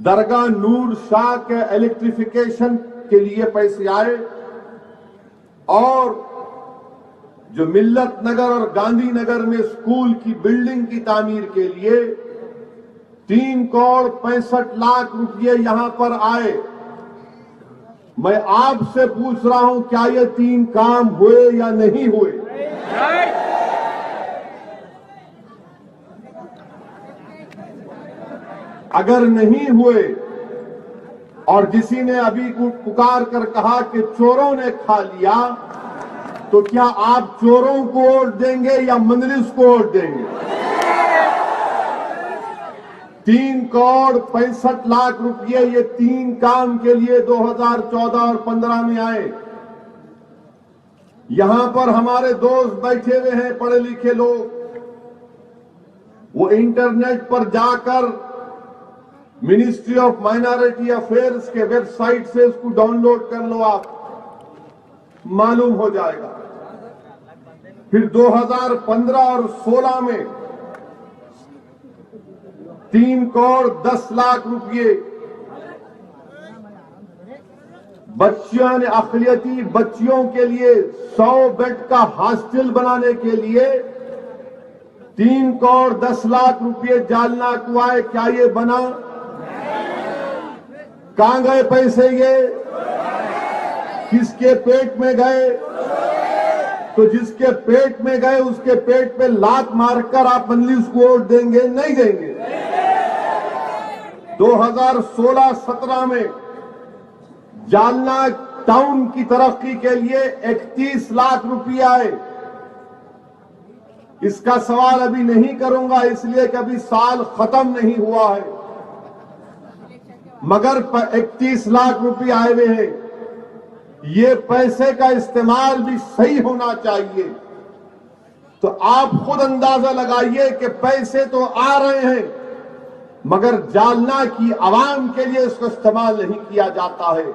दरगाह नूर शाह के इलेक्ट्रिफिकेशन के लिए पैसे आए और जो मिल्लत नगर और गांधीनगर में स्कूल की बिल्डिंग की तामीर के लिए 3 करोड़ 65 लाख रुपए यहां पर आए। मैं आपसे पूछ रहा हूं, क्या ये 3 काम हुए या नहीं हुए? अगर नहीं हुए और किसी ने अभी पुकार कर कहा कि चोरों ने खा लिया, तो क्या आप चोरों को वोट देंगे या मजलिस को वोट देंगे? 3 करोड़ 65 लाख रुपए ये 3 काम के लिए 2014 और 15 में आए। यहां पर हमारे दोस्त बैठे हुए हैं, पढ़े लिखे लोग, वो इंटरनेट पर जाकर मिनिस्ट्री ऑफ माइनॉरिटी अफेयर्स के वेबसाइट से इसको डाउनलोड कर लो, आप मालूम हो जाएगा। फिर 2015 और 16 में 3 करोड़ 10 लाख रुपए बच्चियों ने अक़लियती बच्चियों के लिए 100 बेड का हॉस्टल बनाने के लिए 3 करोड़ 10 लाख रुपए जालना को आए। क्या ये बना? कहां गए पैसे? ये किसके पेट में गए? तो जिसके पेट में गए उसके पेट पे लात मारकर आप मंजलिस को वोट देंगे? नहीं देंगे। 2016-17 में जालना टाउन की तरक्की के लिए 31 लाख रुपया आए। इसका सवाल अभी नहीं करूंगा इसलिए कि अभी साल खत्म नहीं हुआ है, मगर 31 लाख रुपए आए हुए हैं। ये पैसे का इस्तेमाल भी सही होना चाहिए। तो आप खुद अंदाजा लगाइए कि पैसे तो आ रहे हैं मगर जालना की आवाम के लिए इसका इस्तेमाल नहीं किया जाता है।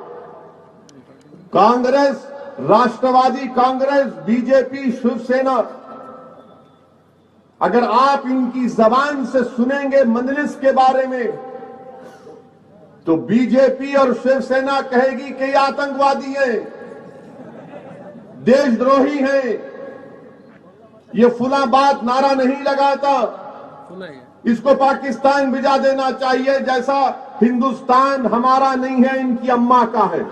कांग्रेस, राष्ट्रवादी कांग्रेस, बीजेपी, शिवसेना, अगर आप इनकी जबान से सुनेंगे मजलिस के बारे में तो बीजेपी और शिवसेना कहेगी कि ये आतंकवादी हैं, देशद्रोही हैं, ये फुला बात नारा नहीं लगाता, इसको पाकिस्तान भिजा देना चाहिए, जैसा हिंदुस्तान हमारा नहीं है, इनकी अम्मा का है।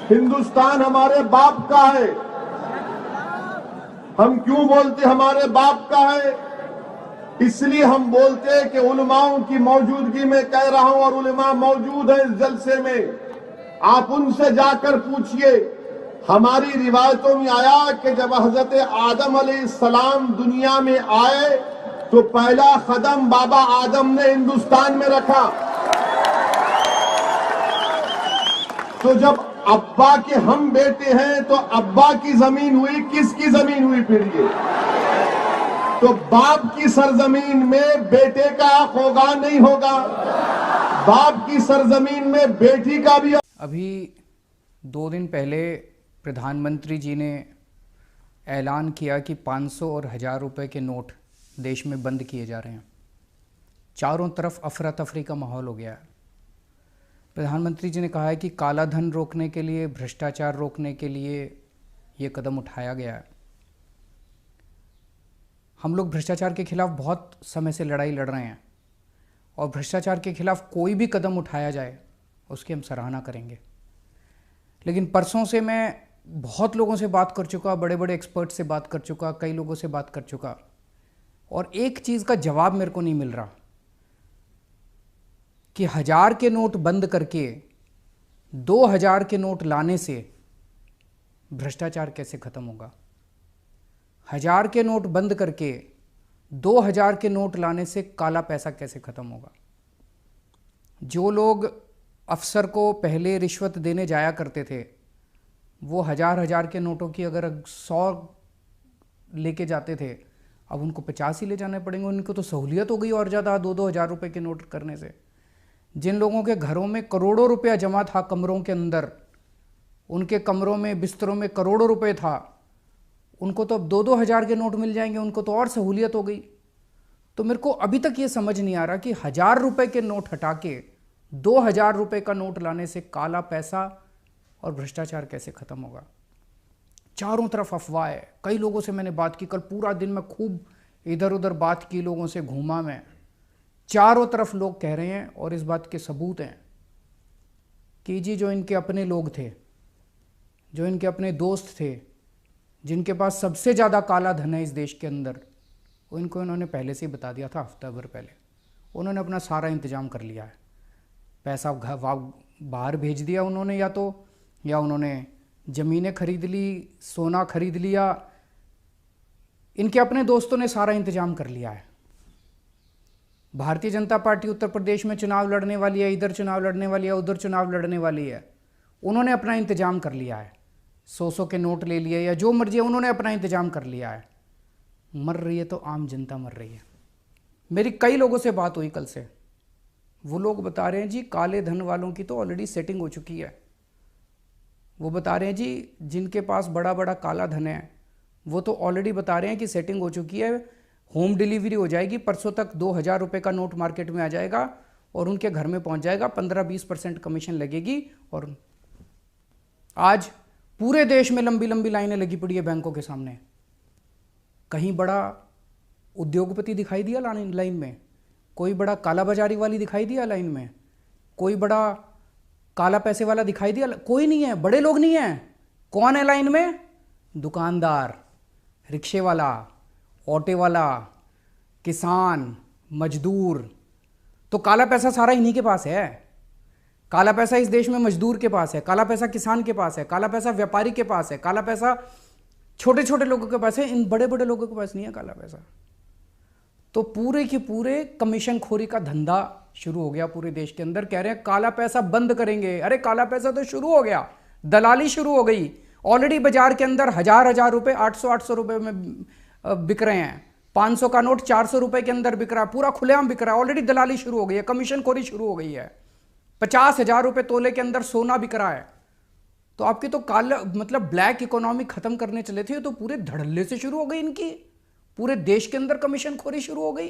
हिंदुस्तान हमारे बाप का है। हम क्यों बोलते हमारे बाप का है? इसलिए हम बोलते हैं कि उलमाओं की मौजूदगी में कह रहा हूं, और उलमा मौजूद है इस जलसे में। आप उनसे जाकर पूछिए। हमारी रिवायतों में आया कि जब हजरत आदम अलैहिस्सलाम दुनिया में आए तो पहला कदम बाबा आदम ने हिंदुस्तान में रखा। तो जब अब्बा के हम बेटे हैं तो अब्बा की जमीन हुई, किसकी जमीन हुई फिर ये? तो बाप की सरजमीन में बेटे का हक होगा? नहीं होगा। बाप की सरजमीन में बेटी का भी। अभी 2 दिन पहले प्रधानमंत्री जी ने ऐलान किया कि 500 और 1000 रुपए के नोट देश में बंद किए जा रहे हैं। चारों तरफ अफरा तफरी का माहौल हो गया है। प्रधानमंत्री जी ने कहा है कि काला धन रोकने के लिए, भ्रष्टाचार रोकने के लिए ये कदम उठाया गया है। हम लोग भ्रष्टाचार के खिलाफ बहुत समय से लड़ाई लड़ रहे हैं और भ्रष्टाचार के खिलाफ कोई भी कदम उठाया जाए उसकी हम सराहना करेंगे। लेकिन परसों से मैं बहुत लोगों से बात कर चुका, बड़े बड़े एक्सपर्ट से बात कर चुका, कई लोगों से बात कर चुका, और एक चीज़ का जवाब मेरे को नहीं मिल रहा कि 1000 के नोट बंद करके 2000 के नोट लाने से भ्रष्टाचार कैसे खत्म होगा। 1000 के नोट बंद करके 2000 के नोट लाने से काला पैसा कैसे खत्म होगा। जो लोग अफसर को पहले रिश्वत देने जाया करते थे वो 1000 के नोटों की अगर 100 लेके जाते थे, अब उनको 50 ही ले जाने पड़ेंगे। उनको तो सहूलियत हो गई और ज़्यादा 2-2 हज़ार रुपये के नोट करने से। जिन लोगों के घरों में करोड़ों रुपया जमा था कमरों के अंदर, उनके कमरों में बिस्तरों में करोड़ों रुपए था, उनको तो अब 2-2 हज़ार के नोट मिल जाएंगे, उनको तो और सहूलियत हो गई। तो मेरे को अभी तक ये समझ नहीं आ रहा कि 1000 रुपये के नोट हटा के 2000 रुपये का नोट लाने से काला पैसा और भ्रष्टाचार कैसे खत्म होगा। चारों तरफ अफवाह है। कई लोगों से मैंने बात की, कल पूरा दिन मैं खूब इधर उधर बात की, लोगों से घूमा मैं। चारों तरफ लोग कह रहे हैं और इस बात के सबूत हैं कि जी जो इनके अपने लोग थे, जो इनके अपने दोस्त थे, जिनके पास सबसे ज़्यादा काला धन है इस देश के अंदर, वो इनको इन्होंने पहले से ही बता दिया था, हफ्ता भर पहले। उन्होंने अपना सारा इंतजाम कर लिया है। पैसा बाहर भेज दिया उन्होंने, या उन्होंने ज़मीनें खरीद ली, सोना खरीद लिया। इनके अपने दोस्तों ने सारा इंतजाम कर लिया है। भारतीय जनता पार्टी उत्तर प्रदेश में चुनाव लड़ने वाली है, इधर चुनाव लड़ने वाली है, उधर चुनाव लड़ने वाली है। उन्होंने अपना इंतजाम कर लिया है। 100 के नोट ले लिए या जो मर्जी है, उन्होंने अपना इंतजाम कर लिया है। मर रही है तो आम जनता मर रही है। मेरी कई लोगों से बात हुई कल से, वो लोग बता रहे हैं जी काले धन वालों की तो ऑलरेडी सेटिंग हो चुकी है। वो बता रहे हैं जी जिनके पास बड़ा बड़ा काला धन है वो तो ऑलरेडी बता रहे हैं कि सेटिंग हो चुकी है, होम डिलीवरी हो जाएगी, परसों तक 2000 रुपये का नोट मार्केट में आ जाएगा और उनके घर में पहुंच जाएगा। 15-20% कमीशन लगेगी। और आज पूरे देश में लंबी लंबी लाइनें लगी पड़ी है बैंकों के सामने। कहीं बड़ा उद्योगपति दिखाई दिया लाइन में? कोई बड़ा काला बाजारी वाली दिखाई दिया लाइन में? कोई बड़ा काला पैसे वाला दिखाई दिया? कोई नहीं है, बड़े लोग नहीं है। कौन है लाइन में? दुकानदार, रिक्शे वाला, ऑटो वाला, किसान, मजदूर। तो काला पैसा सारा इन्हीं के पास है। काला पैसा इस देश में मजदूर के पास है, काला पैसा किसान के पास है, काला पैसा व्यापारी के पास है, काला पैसा छोटे छोटे लोगों के पास है। इन बड़े बड़े लोगों के पास नहीं है काला पैसा। तो पूरे के पूरे कमीशन खोरी का धंधा शुरू हो गया पूरे देश के अंदर। कह रहे हैं काला पैसा बंद करेंगे। अरे काला पैसा तो शुरू हो गया, दलाली शुरू हो गई। ऑलरेडी बाजार के अंदर हजार रुपए 800 रुपए में बिक रहे हैं। 500 का नोट 400 रुपए के अंदर बिक रहा है, पूरा खुलेआम बिक रहा है। ऑलरेडी दलाली शुरू हो गई है, कमीशन खोरी शुरू हो गई है। 50,000 रुपए तोले के अंदर सोना बिक रहा है। तो आपकी तो काला मतलब ब्लैक इकोनॉमी खत्म करने चले थे, तो पूरे धड़ल्ले से शुरू हो गई इनकी। पूरे देश के अंदर कमीशन खोरी शुरू हो गई।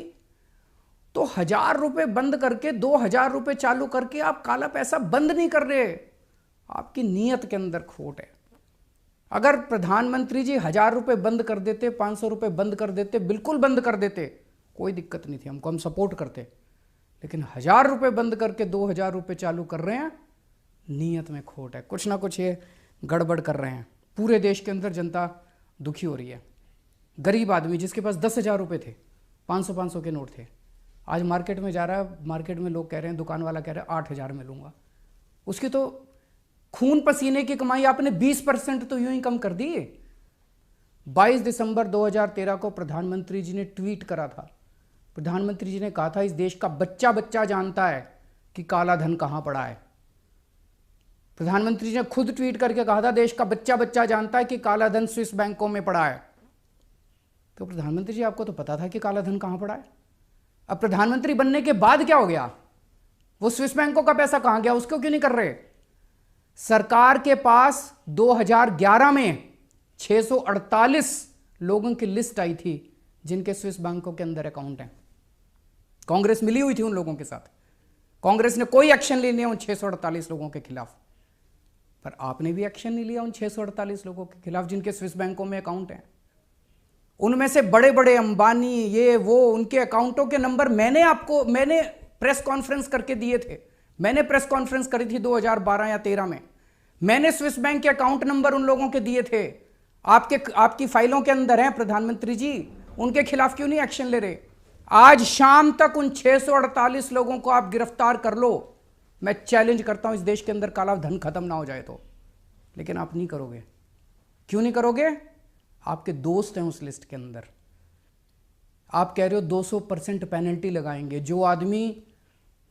तो 1000 रुपए बंद करके 2000 रुपए चालू करके आप काला पैसा बंद नहीं कर रहे। आपकी नीयत के अंदर खोट है। अगर प्रधानमंत्री जी 1000 रुपए बंद कर देते, 500 रुपए बंद कर देते, बिल्कुल बंद कर देते, कोई दिक्कत नहीं थी, हमको, हम सपोर्ट करते। लेकिन 1000 रुपए बंद करके 2000 रुपए चालू कर रहे हैं, नीयत में खोट है। कुछ ना कुछ ये गड़बड़ कर रहे हैं। पूरे देश के अंदर जनता दुखी हो रही है। गरीब आदमी जिसके पास 10,000 रुपए थे, 500 के नोट थे, आज मार्केट में जा रहा है, मार्केट में लोग कह रहे हैं, दुकान वाला कह रहा है 8,000 में लूंगा। उसकी तो खून पसीने की कमाई आपने 20% तो यूं ही कम कर दी। 22 दिसंबर 2013 को प्रधानमंत्री जी ने ट्वीट करा था। प्रधानमंत्री जी ने कहा था इस देश का बच्चा बच्चा जानता है कि काला धन कहां पड़ा है। प्रधानमंत्री जी ने खुद ट्वीट करके कहा था देश का बच्चा बच्चा जानता है कि काला धन स्विस बैंकों में पड़ा है। तो प्रधानमंत्री जी आपको तो पता था कि काला धन कहां पड़ा है। अब प्रधानमंत्री बनने के बाद क्या हो गया? वो स्विस बैंकों का पैसा कहां गया? उसको क्यों नहीं कर रहे? सरकार के पास 2011 में 648 लोगों की लिस्ट आई थी जिनके स्विस बैंकों के अंदर अकाउंट हैं। कांग्रेस मिली हुई थी उन लोगों के साथ। कांग्रेस ने कोई एक्शन नहीं लिया उन 648 लोगों के खिलाफ। पर आपने भी एक्शन नहीं लिया उन 648 लोगों के खिलाफ जिनके स्विस बैंकों में अकाउंट हैं। उनमें से बड़े बड़े अंबानी, ये वो, उनके अकाउंटों के नंबर मैंने प्रेस कॉन्फ्रेंस करके दिए थे। मैंने प्रेस कॉन्फ्रेंस करी थी 2012 या 13 में। मैंने स्विस बैंक के अकाउंट नंबर उन लोगों के दिए थे। आपकी फाइलों के अंदर हैं प्रधानमंत्री जी। उनके खिलाफ क्यों नहीं एक्शन ले रहे? आज शाम तक उन 648 लोगों को आप गिरफ्तार कर लो। मैं चैलेंज करता हूं इस देश के अंदर काला धन खत्म ना हो जाए तो। लेकिन आप नहीं करोगे। क्यों नहीं करोगे? आपके दोस्त हैं उस लिस्ट के अंदर। आप कह रहे हो 200% पेनल्टी लगाएंगे। जो आदमी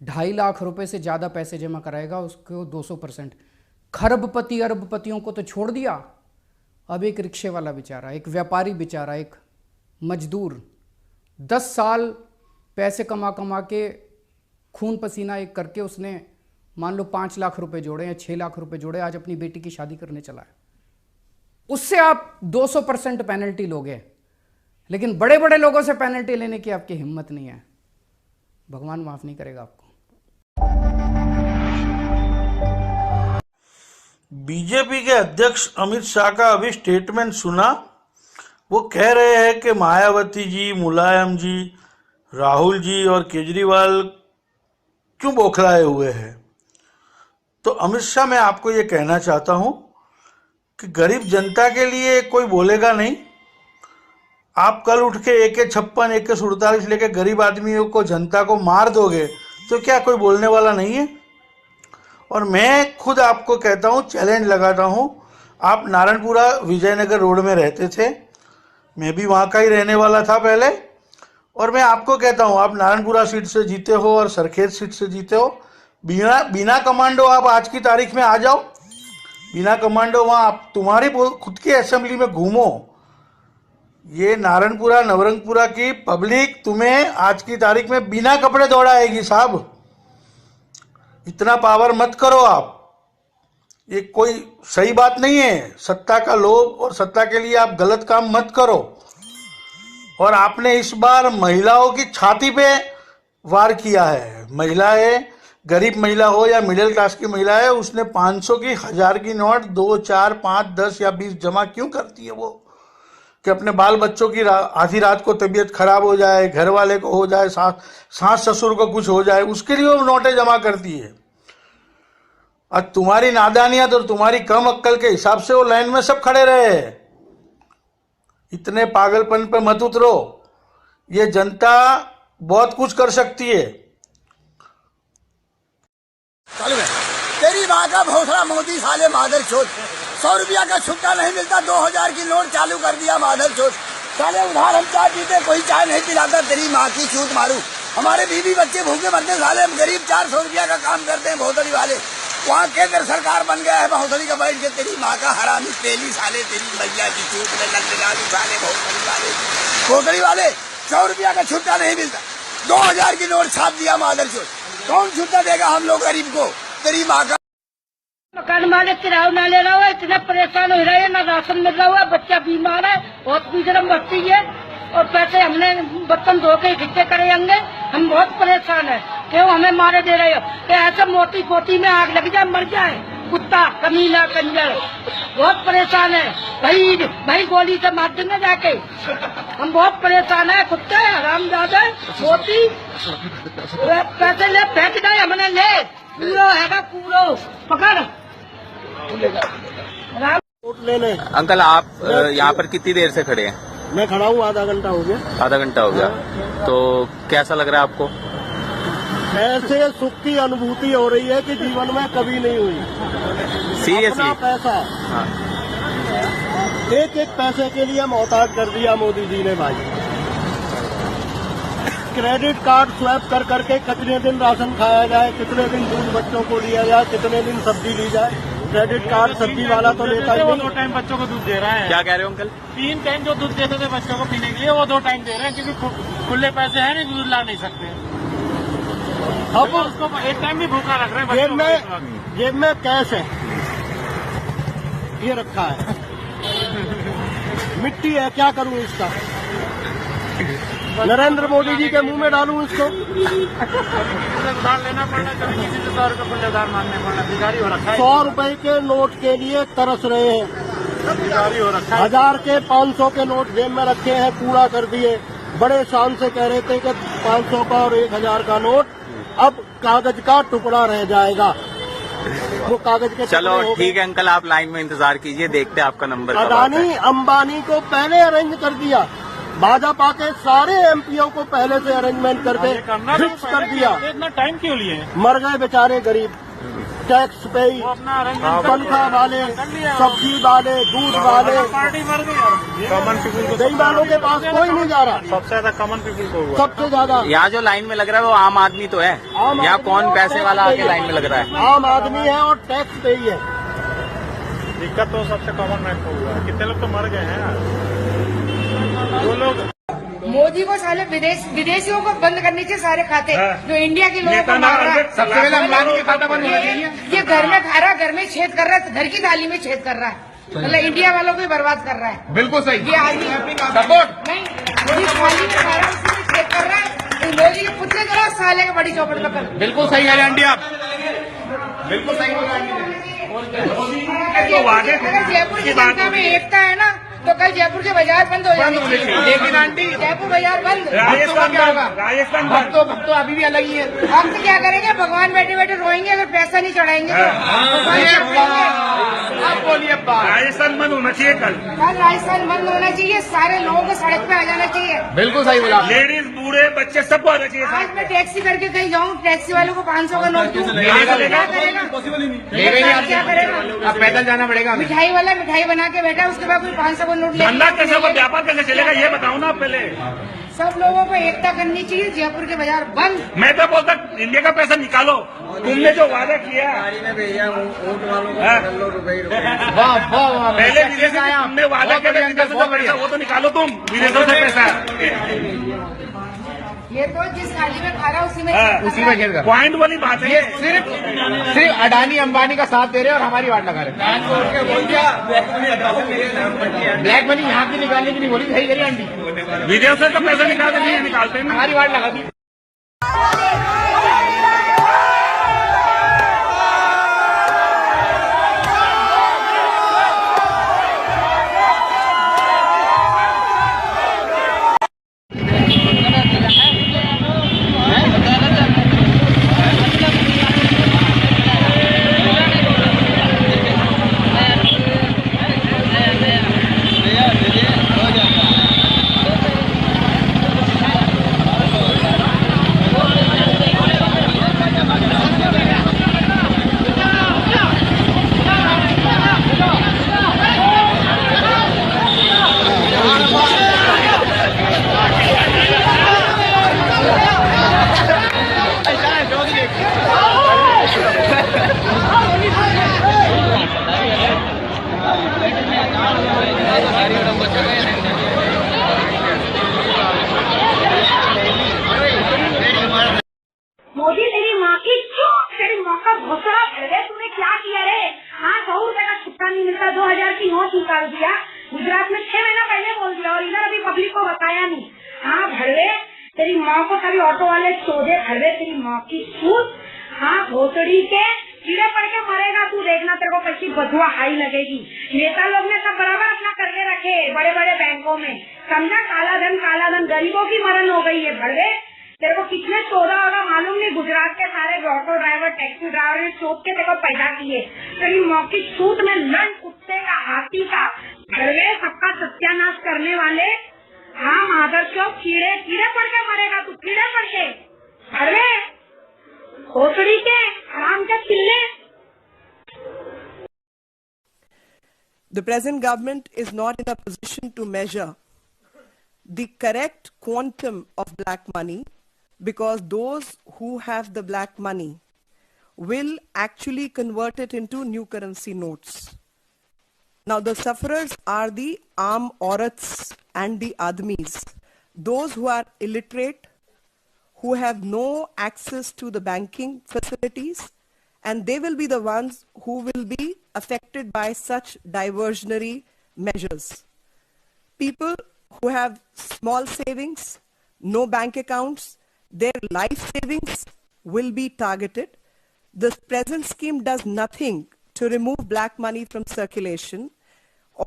2.5 लाख रुपए से ज्यादा पैसे जमा कराएगा उसको 200%। खरबपति अरबपतियों को तो छोड़ दिया। अब एक रिक्शे वाला बेचारा, एक व्यापारी बेचारा, एक मजदूर 10 साल पैसे कमा कमा के खून पसीना एक करके उसने मान लो 5 लाख रुपए जोड़े या 6 लाख रुपए जोड़े, आज अपनी बेटी की शादी करने चला है। उससे आप 200% पेनल्टी लोगे। लेकिन बड़े बड़े लोगों से पेनल्टी लेने की आपकी हिम्मत नहीं है। भगवान माफ नहीं करेगा आपको। बीजेपी के अध्यक्ष अमित शाह का अभी स्टेटमेंट सुना। वो कह रहे हैं कि मायावती जी, मुलायम जी, राहुल जी और केजरीवाल क्यों बौखलाए हुए हैं। तो अमित शाह, मैं आपको ये कहना चाहता हूं कि गरीब जनता के लिए कोई बोलेगा नहीं। आप कल उठ के AK-56, AK-47 लेके गरीब आदमियों को, जनता को मार दोगे तो क्या कोई बोलने वाला नहीं है? और मैं खुद आपको कहता हूं, चैलेंज लगाता हूं, आप नारायणपुरा विजयनगर रोड में रहते थे, मैं भी वहां का ही रहने वाला था पहले, और मैं आपको कहता हूं आप नारायणपुरा सीट से जीते हो और सरखेज सीट से जीते हो। बिना कमांडो आप आज की तारीख में आ जाओ, बिना कमांडो वहां आप तुम्हारी खुद की असेंबली में घूमो। ये नारायणपुरा नवरंगपुरा की पब्लिक तुम्हें आज की तारीख में बिना कपड़े दौड़ाएगी साहब। इतना पावर मत करो आप, ये कोई सही बात नहीं है। सत्ता का लोभ और सत्ता के लिए आप गलत काम मत करो। और आपने इस बार महिलाओं की छाती पे वार किया है। महिलाएं, गरीब महिला हो या मिडिल क्लास की महिला है, उसने 500 की, 1000 की नोट 2, 4, 5, 10 या 20 जमा क्यों करती है वो? कि अपने बाल बच्चों की आधी रात को तबीयत खराब हो जाए, घर वाले को हो जाए, सास ससुर को कुछ हो जाए, उसके लिए वो नोटें जमा करती है। और तुम्हारी नादानियत और तुम्हारी कम अक्कल के हिसाब से वो लाइन में सब खड़े रहे। इतने पागलपन पे मत उतरो। ये जनता बहुत कुछ कर सकती है। तेरी माँ का भौसला मोदी साले मादर चोट। 100 रुपया का छुट्टा नहीं मिलता, 2000 की नोट चालू कर दिया मादर चोट। साले उधार हम चाय पीते, कोई चाय नहीं पिलाता, तेरी माँ की चूत मारू। हमारे बीवी बच्चे भूखे मरते, साले हम गरीब 400 रुपया का काम करते हैं भौसड़ी वाले। वहाँ केंद्र सरकार बन गया है भौसड़ी का बैठ के, तेरी माँ का हरामी पेली साले, तेरी मैया की चूत में लल्ले साले भौसड़ी वाले। 100 रुपया का छुट्टा नहीं मिलता, 2000 की नोट छाप दिया मादर चोट। कौन छुट्टा देगा हम लोग गरीब को? तेरी माँ का मकान मालिक किराया ना ले रहा हुआ, इतने परेशान हो रहे हैं, ना राशन मिल रहा हुआ, बच्चा बीमार है, बहुत बेशरम बस्ती है, और पैसे हमने बर्तन धो के इकट्ठे करे होंगे। हम बहुत परेशान है, क्यों हमें मारे दे रहे हो? कि ऐसे मोटी पोती में आग लग जाए, मर जाए कुत्ता कमीना कंजर। बहुत परेशान है भाई गोली से मार देंगे जाके। हम बहुत परेशान है, कुत्ते हरामजादे मोती पैसे ले फेंक दे, हमने ले पूरो है पूरो पकड़ वोट लेने। अंकल आप यहाँ पर कितनी देर से खड़े हैं? मैं खड़ा हूँ, आधा घंटा हो गया। आधा घंटा हो गया। तो कैसा लग रहा है आपको? ऐसे सुख की अनुभूति हो रही है कि जीवन में कभी नहीं हुई। सीरियसली? अपना पैसा एक एक पैसे के लिए मोहताज कर दिया मोदी जी ने भाई। क्रेडिट कार्ड स्वैप कर करके कितने दिन राशन खाया जाए, कितने दिन दूध बच्चों को लिया जाए, कितने दिन सब्जी ली जाए। क्रेडिट कार्ड सब्जी वाला तो लेता ही नहीं। 2 टाइम बच्चों को दूध दे रहा है। क्या कह रहे हो अंकल? 3 टाइम जो दूध देते थे बच्चों को पीने के लिए, वो 2 टाइम दे रहे हैं, क्योंकि खुले पैसे हैं नहीं, दूध ला नहीं सकते। अब उसको 1 टाइम भी भूखा रख रहे हैं। जेब में कैश है, ये रखा है, मिट्टी है, क्या करूं इसका? नरेंद्र मोदी जी के मुंह में डालूं इसको? उधार लेना पड़ना, कभी किसी से 100 रुपये खुले उधार मांगने पड़ना, भिखारी हो रखा है। 100 रुपए के नोट के लिए तरस रहे हैं, भिखारी हो रखा है। 1000 के 500 के नोट जेब में रखे हैं, कूड़ा कर दिए। बड़े शान से कह रहे थे कि 500 का और 1000 का नोट अब कागज का टुकड़ा रह जाएगा। वो कागज के चलो ठीक है अंकल, आप लाइन में इंतजार कीजिए, देखते हैं आपका नंबर कब आता है। अडानी अंबानी को पहले अरेंज कर दिया, भाजपा के सारे एमपीओ को पहले से अरेंजमेंट करके फिक्स कर दिया। इतना टाइम क्यों लिए? मर गए बेचारे गरीब, टैक्स पे, तनख्वाह वाले, सब्जी वाले, दूध वाले। पार्टी मर गई। कॉमन पीपुल को, बेईमानों के पास कोई नहीं जा रहा। सबसे ज्यादा कॉमन पीपुल को हुआ। सबसे ज्यादा यहाँ जो लाइन में लग रहा है वो आम आदमी तो है, यहाँ कौन पैसे वाला आके लाइन में लग रहा है? आम आदमी है और टैक्स पे ही है। दिक्कत तो सबसे कॉमन मैन को हुआ। कितने लोग तो मर गए हैं। वो लोग मोदी को साले विदेशियों को बंद करने चाहिए सारे खाते, जो इंडिया के लोगों को मार रहा है। सबसे पहले अंबानी के खाता बंद होना चाहिए। ये घर में खा रहा है, घर में छेद कर रहा है, घर की थाली में छेद कर रहा है, मतलब इंडिया वालों को ही बर्बाद कर रहा है। बिल्कुल सही। ये आदमी सपोर्ट नहीं, जिस थाली में खा रहा है उसी में छेद कर रहा है। मोदी के पुतले करो साले का बड़ी चौपट पकड़। बिल्कुल सही है आंटी, आप बिल्कुल सही बोला आंटी। अगर जयपुर की जनता में एकता है ना, तो कल जयपुर के बाजार बंद हो जाएंगे। लेकिन आंटी जयपुर बाजार बंद, राजस्थान क्या होगा? राजस्थान भक्तों अभी भी अलग ही है। हम तो क्या करेंगे? भगवान बैठे बैठे रोएंगे अगर पैसा नहीं चढ़ाएंगे तो। आप बोलिए बात। राजस्थान बंद होना चाहिए कल राजस्थान बंद होना चाहिए, सारे लोगों को सड़क पे आ जाना चाहिए। बिल्कुल सही बोला। लेडीज बूढ़े बच्चे सबको आना चाहिए। आज मैं टैक्सी करके कहीं जाऊँ, टैक्सी वालों को 500 का नोट दूँ, क्या करेगा? क्या करेगा? अब पैदल जाना पड़ेगा। मिठाई वाला मिठाई बना के बैठा, उसके बाद कोई 500 का नोट धंधा ले। कैसे होगा, व्यापार कैसे चलेगा, ये बताओ ना पहले। सब लोगों को एकता करनी चाहिए। जयपुर के बाजार बंद। मैं तो बोलता इंडिया का पैसा निकालो, तुमने जो वादा किया। वाह वाह, पहले विदेश से तुमने वादा किया पैसा, वो तो निकालो तुम विदेशों से पैसा। ये तो जिस थाली में खा रहा उसी में खेल कर। पॉइंट वाली बात है। ये सिर्फ अडानी अंबानी का साथ दे रहे हैं और हमारी वाट लगा रहे हैं। ब्लैक मनी यहाँ की निकालने की नहीं बोली, सही करी आंटी। विदेशों से तो पैसा निकालते नहीं, निकालते नहीं, हमारी वाट लगा दी। मोदी तेरी माँ की चूक, तेरी माँ का घोसला रे, तूने क्या किया रे? हाँ, 100 रुपए का छुट्टा नहीं मिलता, 2000 की नोट निकाल दिया। गुजरात में 6 महीना पहले बोल दिया और इधर अभी पब्लिक को बताया नहीं। हाँ भड़वे, तेरी माँ को सभी ऑटो वाले चोदे, भड़वे तेरी माँ की चूक। हाँ, भोसड़ी के कीड़े पड़ के मरेगा तू, देखना तेरे को कैसी बदुआ हाई लगेगी। नेता लोग ने सब बराबर अपना करके रखे बड़े बड़े बैंकों में, समझा? काला धन गरीबों की मरण हो गई है भड़वे। तेरे को कितने चौदह होगा मालूम नहीं, गुजरात के सारे ऑटो ड्राइवर टैक्सी ड्राइवर ने चौक के तेरे को पैदा किए। तेरी मौकी छूट में लंड कुत्ते का हाथी का भड़वे, सबका सत्यानाश करने वाले। हाँ माधर चौक, कीड़े पड़ के मरेगा तू, कीड़े पड़ के भड़वे, घोसड़ी के आराम के चिल्ले। The present government is not in a position to measure the correct quantum of black money, because those who have the black money will actually convert it into new currency notes. Now the sufferers are the aam aurats and the admis, those who are illiterate, who have no access to the banking facilities, and they will be the ones who will be affected by such diversionary measures. People who have small savings, no bank accounts, their life savings will be targeted. The present scheme does nothing to remove black money from circulation.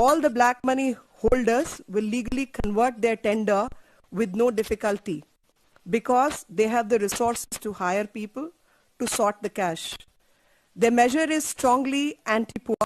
All the black money holders will legally convert their tender with no difficulty, because they have the resources to hire people to sort the cash. Their measure is strongly anti-poor.